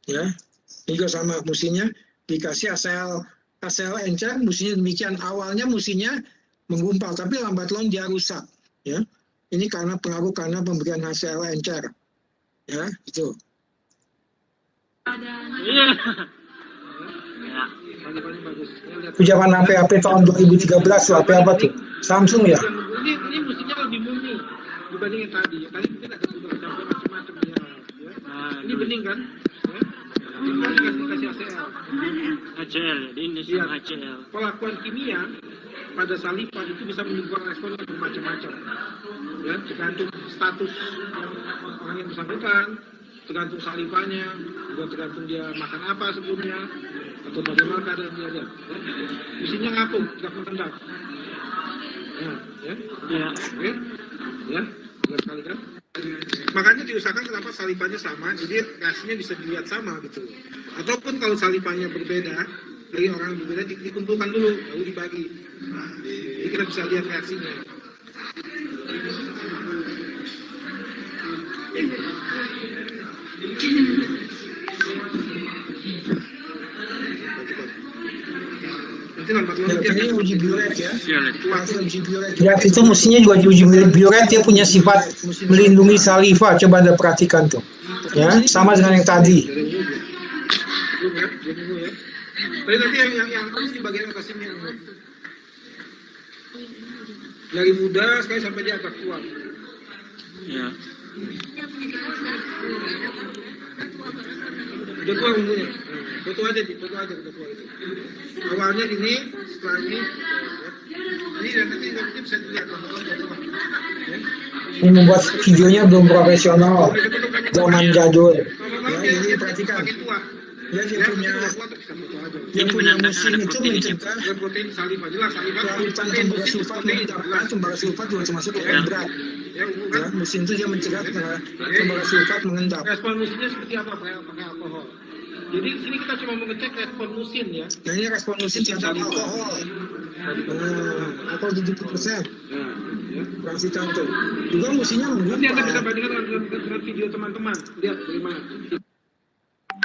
Ya. Ini juga sama musinnya dikasih asal encer, musinnya demikian. Awalnya musinnya menggumpal tapi lambat laun dia rusak ya. Ini karena pengaruh karena pemberian hasil encer. Ya, itu. Iya. Zaman HP tahun 2013 tuh, HP apa tuh? Samsung ya? Ini musiknya lebih murni dibanding yang tadi. Yang tadi mungkin ada campur macam-macam ya. Ini bening kan? Ya. Ini kan dikasih HCl. HCl, di Indonesia HCl. Pelakuan kimia pada saliva itu bisa menimbulkan respon yang bermacam-macam. Ya, tergantung status orang yang bersangkutan, tergantung salivanya, juga tergantung dia makan apa sebelumnya, atau bagaimana keadaan dia. Ya. Isinya ngapung, tidak mengendap. Ya. Benar sekali kan? Makanya diusahakan kenapa salivanya sama, jadi reaksinya bisa dilihat sama gitu. Ataupun kalau salivanya berbeda, dari orang yang berbeda dikumpulkan dulu, lalu dibagi. Jadi kita bisa lihat reaksinya. Ini uji bioret ya. Ya itu mestinya juga diuji bioret, dia punya sifat melindungi saliva. Coba Anda perhatikan tuh. Ya, sama dengan yang tadi. Tapi nanti yang di bagian atasnya dari muda sekali sampai dia agak tua. Ya. Udah tua umurnya. Foto aja udah tua itu. Awalnya ini, setelah ini. Ini nanti bisa dilihat. Ini membuat videonya belum profesional, zaman jadul. Ya, ini perhatikan. Dia punya musim itu mencegah larutan tembaga sulfat mengendapkan. Tembaga sulfat juga termasuk yang berat. Ya, musim itu dia mencegah tembaga sulfat mengendap. Respon musimnya seperti apa pakai alkohol? Jadi di sini kita cuma mengecek respon musim ya. Nah ini respon musim terhadap alkohol. Alkohol 70%. Perhatikan tuh. Juga musimnya menggumpal. Nanti Anda bisa bandingkan dengan video teman-teman. Lihat bagaimana.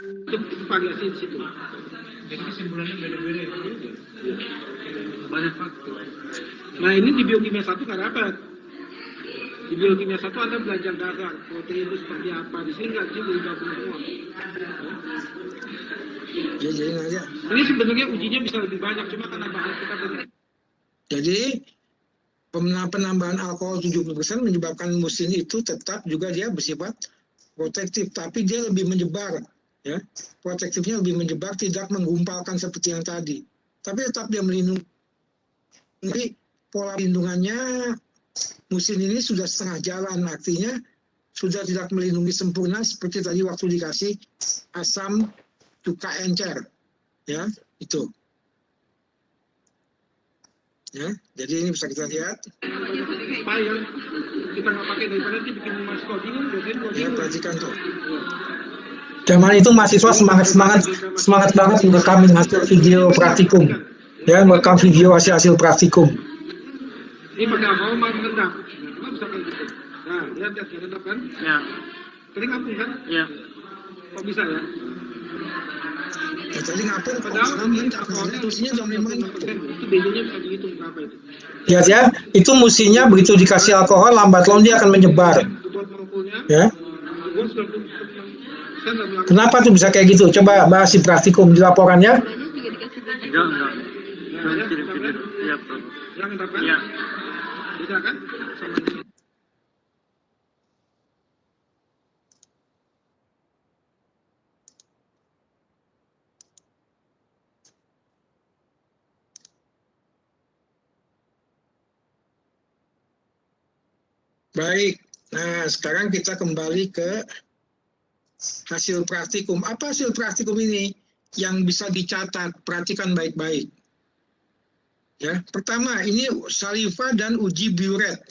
Itu variasi di situ. Jadi kesimpulannya beda-beda itu. Banyak faktor. Nah ini di biokimia 1 nggak dapat. Di biokimia 1 Anda belajar dasar, protein itu seperti apa. Di sini nggak, di sini digabung semua. Ya, jadi aja. Ini sebenarnya ujinya bisa lebih banyak, cuma karena bahan kita benar. Jadi penambahan alkohol 70% menyebabkan musin itu tetap juga dia bersifat protektif, tapi dia lebih menyebar, ya. Protektifnya lebih menyebar, tidak menggumpalkan seperti yang tadi. Tapi tetap dia melindungi. Jadi pola lindungannya musin ini sudah setengah jalan, artinya sudah tidak melindungi sempurna seperti tadi waktu dikasih asam cuka encer, ya itu. Ya, jadi ini bisa kita lihat. Payah, kita nggak pakai daripada nanti bikin maskot bingung, ya perhatikan tuh. Zaman itu mahasiswa semangat banget merekam hasil video praktikum, ya, merekam video hasil praktikum. Ini pakai alkohol mau mengendap, nggak bisa kayak gitu. Nah, lihat mengendap kan? Ya. Tadi ngapung kan? Ya. Kok bisa ya? Ya, tadi ngapung, Padahal alkoholnya musinnya jam 5 itu bedanya bisa dihitung berapa itu? Lihat ya, itu musinnya begitu dikasih alkohol lambat laun dia akan menyebar. Buat mengukurnya, Ya. gue sudah saya nggak melakukan. Kenapa tuh bisa kayak gitu? Coba bahas di praktikum di laporannya. Enggak. Tidak. Ya, Bro. Yang endap kan? Ya. Beda kan? Sama ini. Baik, nah sekarang kita kembali ke hasil praktikum. Apa hasil praktikum ini yang bisa dicatat? Perhatikan baik-baik. Ya, pertama ini saliva dan uji biuret.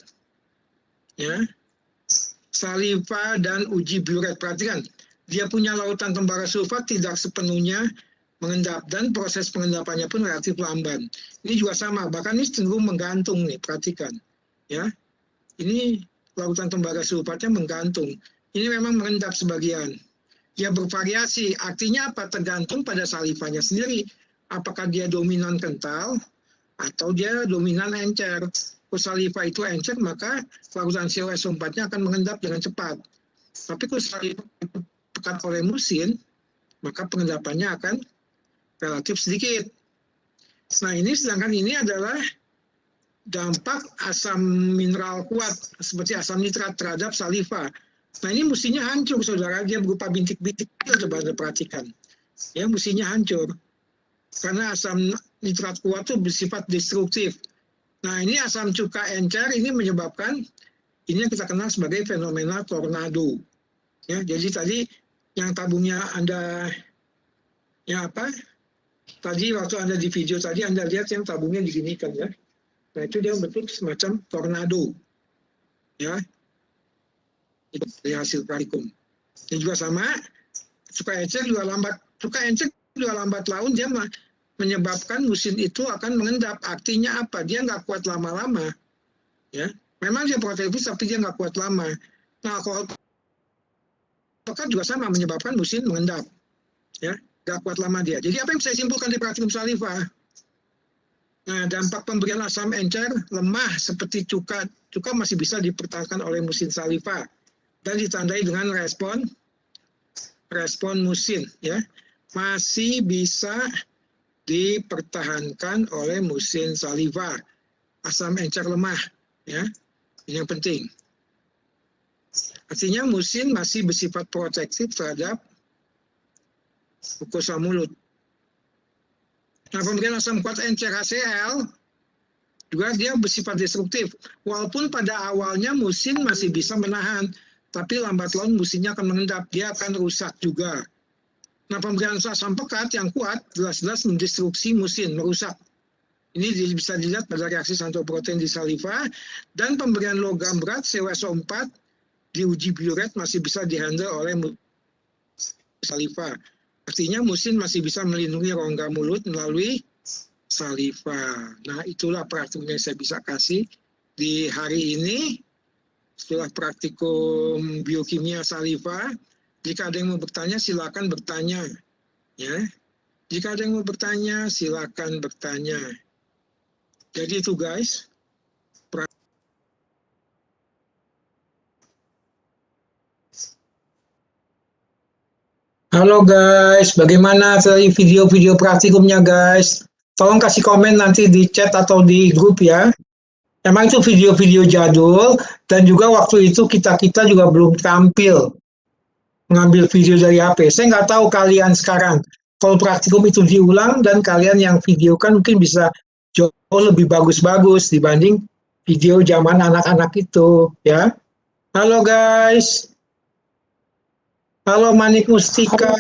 Ya, saliva dan uji biuret. Perhatikan, dia punya lautan tembara sulfat tidak sepenuhnya mengendap dan proses pengendapannya pun relatif lamban. Ini juga sama, bahkan ini cenderung menggantung nih. Perhatikan, ya. Ini lautan tembaga sulfatnya menggantung. Ini memang mengendap sebagian. Ya bervariasi, artinya apa? Tergantung pada salivanya sendiri. Apakah dia dominan kental atau dia dominan encer. Kalau saliva itu encer, maka lautan CO2-nya akan mengendap dengan cepat. Tapi kalau saliva pekat oleh musin, maka pengendapannya akan relatif sedikit. Nah ini sedangkan ini adalah dampak asam mineral kuat seperti asam nitrat terhadap saliva. Nah ini musinnya hancur saudara, dia berupa bintik-bintik, coba Anda perhatikan. Ya musinnya hancur karena asam nitrat kuat itu bersifat destruktif. Nah ini asam cuka encer ini menyebabkan ini yang kita kenal sebagai fenomena tornado. Ya jadi tadi yang tabungnya Anda ya apa? Tadi waktu Anda di video tadi Anda lihat yang tabungnya diginikan ya. Nah itu dia bentuk semacam tornado, ya. Itu dari hasil praktikum. Ini juga sama, cuka encer juga lambat laun dia menyebabkan musin itu akan mengendap. Artinya apa? Dia nggak kuat lama-lama, ya. Memang dia protektif tapi dia nggak kuat lama. Nah alkohol pekat juga sama menyebabkan musin mengendap, ya. Nggak kuat lama dia. Jadi apa yang saya simpulkan di praktikum saliva? Nah, dampak pemberian asam encer lemah seperti cuka masih bisa dipertahankan oleh musin saliva dan ditandai dengan respon musin, ya masih bisa dipertahankan oleh musin saliva. Asam encer lemah, ya ini yang penting. Artinya musin masih bersifat protektif terhadap mukosa mulut. Nah, pemberian asam kuat encer HCl juga dia bersifat destruktif. Walaupun pada awalnya musin masih bisa menahan, tapi lambat laun musinnya akan mengendap, dia akan rusak juga. Nah, pemberian asam pekat yang kuat jelas-jelas mendestruksi musin, merusak. Ini bisa dilihat pada reaksi santoprotein di saliva, dan pemberian logam berat CO4 di uji biuret masih bisa dihandle oleh saliva. Artinya musin masih bisa melindungi rongga mulut melalui saliva. Nah itulah praktikum yang saya bisa kasih di hari ini. Setelah praktikum biokimia saliva, jika ada yang mau bertanya silakan bertanya. Ya. Jika ada yang mau bertanya, silakan bertanya. Jadi itu guys. Halo guys, bagaimana tadi video-video praktikumnya guys? Tolong kasih komen nanti di chat atau di grup ya. Emang itu video-video jadul dan juga waktu itu kita-kita juga belum tampil mengambil video dari HP. Saya nggak tahu kalian sekarang. Kalau praktikum itu diulang dan kalian yang videokan mungkin bisa jauh lebih bagus-bagus dibanding video zaman anak-anak itu ya. Halo guys. Halo Manik Mustika.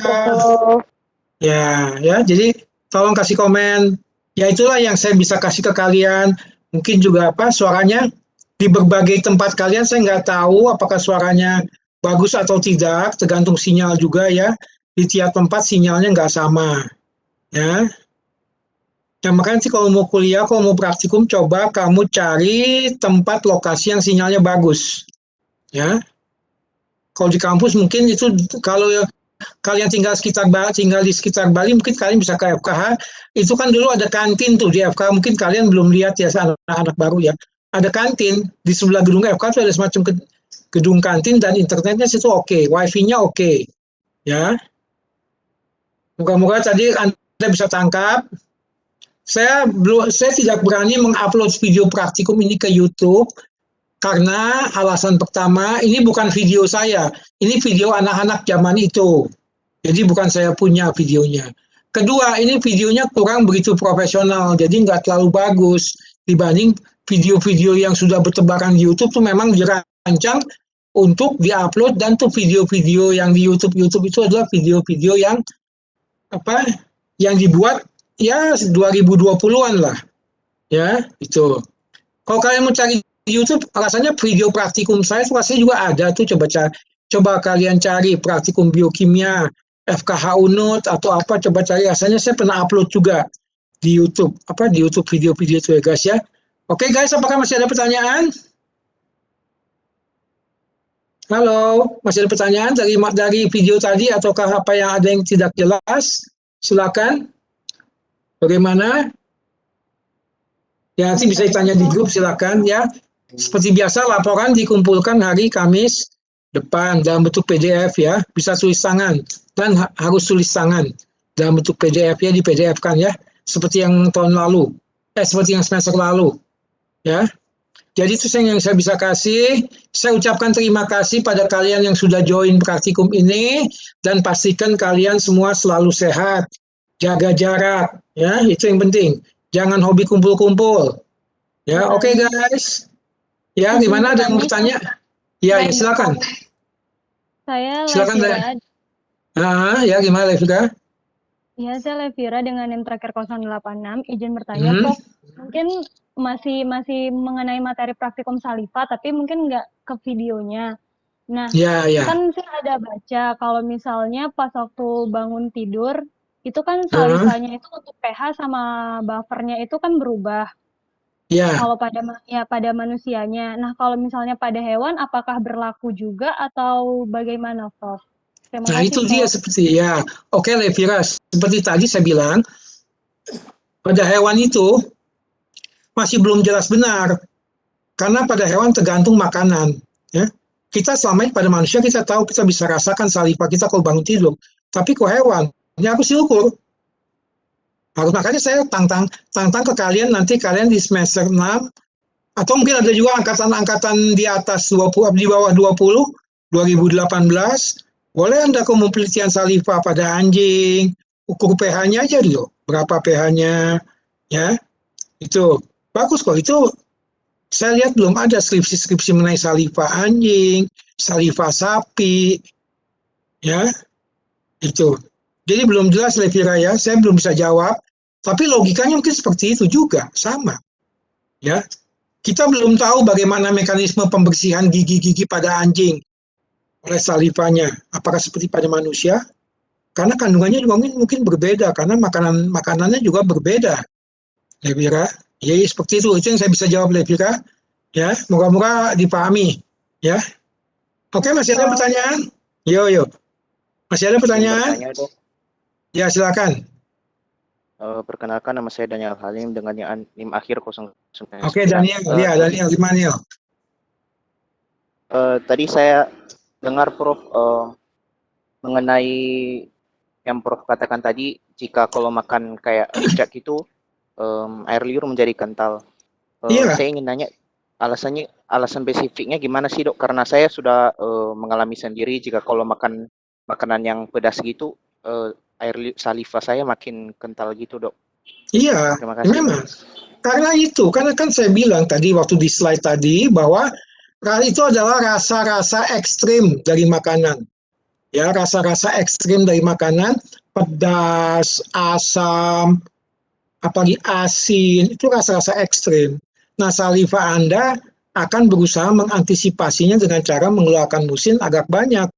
Ya, jadi tolong kasih komen. Ya itulah yang saya bisa kasih ke kalian. Mungkin juga suaranya di berbagai tempat kalian saya nggak tahu apakah suaranya bagus atau tidak, tergantung sinyal juga ya. Di tiap tempat sinyalnya nggak sama. Ya. Nah, makanya sih kalau mau kuliah, kalau mau praktikum, coba kamu cari tempat lokasi yang sinyalnya bagus. Ya. Kalau di kampus mungkin itu kalau kalian tinggal di sekitar Bali mungkin kalian bisa ke FKH. Itu kan dulu ada kantin tuh di FKH, mungkin kalian belum lihat ya anak-anak baru ya. Ada kantin di sebelah gedung FKH itu ada semacam gedung kantin dan internetnya situ oke, wifi-nya oke. Ya. Moga-moga tadi Anda bisa tangkap. Saya tidak berani mengupload video praktikum ini ke YouTube. Karena alasan pertama, ini bukan video saya, ini video anak-anak zaman itu. Jadi bukan saya punya videonya. Kedua, ini videonya kurang begitu profesional, jadi nggak terlalu bagus. Dibanding video-video yang sudah bertebaran di YouTube tuh memang dirancang untuk diupload, dan tuh video-video yang di YouTube itu adalah video-video yang yang dibuat ya 2020-an lah. Ya, itu. Kalau kalian mau cari di YouTube, alasannya video praktikum saya juga ada tuh, coba kalian cari praktikum biokimia FKH Unut atau apa, coba cari, rasanya saya pernah upload juga di YouTube, di YouTube video-video itu ya guys ya. Oke guys, apakah masih ada pertanyaan? Halo, masih ada pertanyaan dari video tadi ataukah apa yang ada yang tidak jelas? Silakan. Bagaimana? Ya, nanti bisa ditanya di grup, silakan ya. Seperti biasa, laporan dikumpulkan hari Kamis depan dalam bentuk PDF ya. Bisa tulis tangan dan harus tulis tangan dalam bentuk PDF ya, di PDF kan ya. Seperti yang tahun lalu, seperti yang semester lalu ya. Jadi itu yang saya bisa kasih. Saya ucapkan terima kasih pada kalian yang sudah join praktikum ini dan pastikan kalian semua selalu sehat, jaga jarak ya, itu yang penting. Jangan hobi kumpul-kumpul. Ya, oke guys. Ya, gimana, ada yang mau bertanya? Ya, silakan. Silakan Levira. Ya, gimana Levira? Ya, saya Levira dengan NIM terakhir 086. Izin bertanya, Prof. Mungkin masih mengenai materi praktikum Salifah, tapi mungkin nggak ke videonya. Nah, kan saya ada baca kalau misalnya pas waktu bangun tidur, itu kan Salifahnya itu untuk pH sama buffernya itu kan berubah. Kalau pada manusianya. Nah, kalau misalnya pada hewan, apakah berlaku juga atau bagaimana, Prof? Terima kasih, itu Prof. dia seperti ya. Oke, Levira, seperti tadi saya bilang, pada hewan itu masih belum jelas benar, karena pada hewan tergantung makanan. Ya, kita selama ini pada manusia kita tahu, kita bisa rasakan salivah kita kalau bangun tidur. Tapi kalau hewan, ini harus diukur. Makanya saya tantang ke kalian, nanti kalian di semester 6 atau mungkin ada juga angkatan-angkatan di atas 20, di bawah 20, 2018, boleh Anda penelitian salivah pada anjing, ukur pH-nya aja dulu, berapa pH-nya, ya, itu bagus kok. Itu saya lihat belum ada skripsi mengenai salivah anjing, salivah sapi, ya, itu. Jadi belum jelas Levira ya, saya belum bisa jawab, tapi logikanya mungkin seperti itu juga, sama. Ya, kita belum tahu bagaimana mekanisme pembersihan gigi-gigi pada anjing oleh salivanya, apakah seperti pada manusia? Karena kandungannya juga mungkin berbeda, karena makanannya juga berbeda. Levira, ya seperti itu yang saya bisa jawab Levira. Ya, moga-moga dipahami. Ya, oke, masih ada pertanyaan? Yo, masih ada pertanyaan? Ya, silakan. Perkenalkan nama saya Daniel Halim dengan yang NIM akhir 009. Oke, Daniel. Ya, Daniel gimana ya? Tadi saya dengar Prof mengenai yang Prof katakan tadi, jika kalau makan kayak rujak itu air liur menjadi kental. Iya. Saya ingin nanya alasan spesifiknya gimana sih dok? Karena saya sudah mengalami sendiri jika kalau makan makanan yang pedas gitu, saliva saya makin kental gitu dok. Iya, Terima kasih. memang. Karena kan saya bilang tadi waktu di slide tadi bahwa itu adalah rasa-rasa ekstrim dari makanan. Ya, rasa-rasa ekstrim dari makanan, pedas, asam, apalagi asin, itu rasa-rasa ekstrim. Nah, saliva Anda akan berusaha mengantisipasinya dengan cara mengeluarkan musin agak banyak.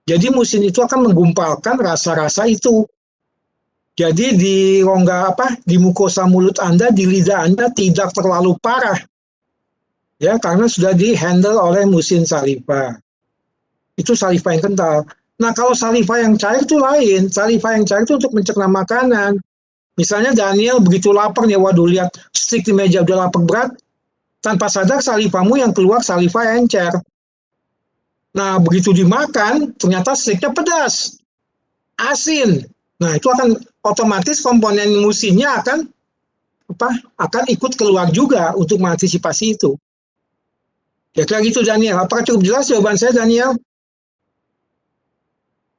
Jadi musin itu akan menggumpalkan rasa-rasa itu. Jadi di rongga di mukosa mulut Anda, di lidah Anda tidak terlalu parah. Ya, karena sudah di-handle oleh musin saliva. Itu saliva yang kental. Nah, kalau saliva yang cair itu lain. Saliva yang cair itu untuk mencerna makanan. Misalnya Daniel begitu lapar nih, waduh lihat stik di meja udah lapar berat, tanpa sadar salivamu yang keluar saliva encer. Nah, begitu dimakan, ternyata stiknya pedas, asin. Nah, itu akan otomatis komponen musinnya akan ikut keluar juga untuk mengantisipasi itu. Ya kayak gitu Daniel. Apakah cukup jelas jawaban saya Daniel?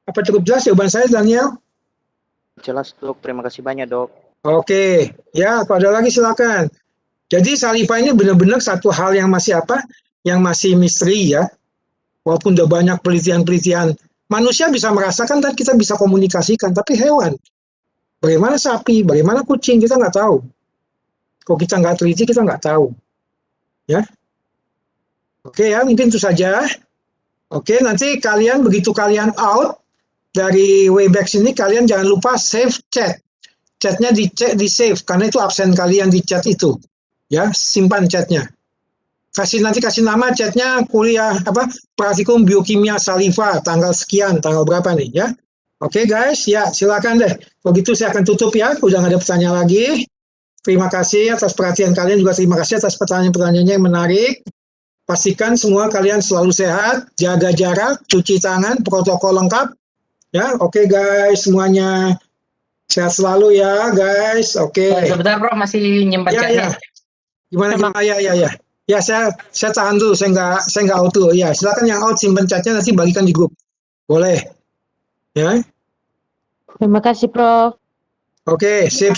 Apa cukup jelas jawaban saya Daniel? Jelas dok, terima kasih banyak dok. Oke, ya kalau ada lagi silakan. Jadi saliva ini benar-benar satu hal yang masih yang masih misteri ya. Walaupun udah banyak penelitian-penelitian, manusia bisa merasakan dan kita bisa komunikasikan, tapi hewan, bagaimana sapi, bagaimana kucing, kita nggak tahu. Kalau kita nggak teliti, kita nggak tahu. Ya, oke ya, mungkin itu saja. Oke, nanti kalian begitu kalian out dari Webex ini, kalian jangan lupa save chat. Chatnya di save, karena itu absen kalian di chat itu. Ya, simpan chatnya. Kasih nama chatnya kuliah praktikum biokimia saliva tanggal sekian, tanggal berapa nih ya. Oke guys, ya silakan deh. Kalau gitu saya akan tutup ya, udah nggak ada pertanyaan lagi. Terima kasih atas perhatian kalian, juga terima kasih atas pertanyaan-pertanyaannya yang menarik. Pastikan semua kalian selalu sehat, jaga jarak, cuci tangan, protokol lengkap. Ya, oke guys semuanya. Sehat selalu ya guys. Oke. Sebentar Prof, masih nyimpan chatnya. Gimana? Ya. Ya, saya tahan dulu, saya nggak out dulu. Ya, silakan yang out simpen chatnya nanti bagikan di grup. Boleh. Ya. Terima kasih, Prof. Oke, sip.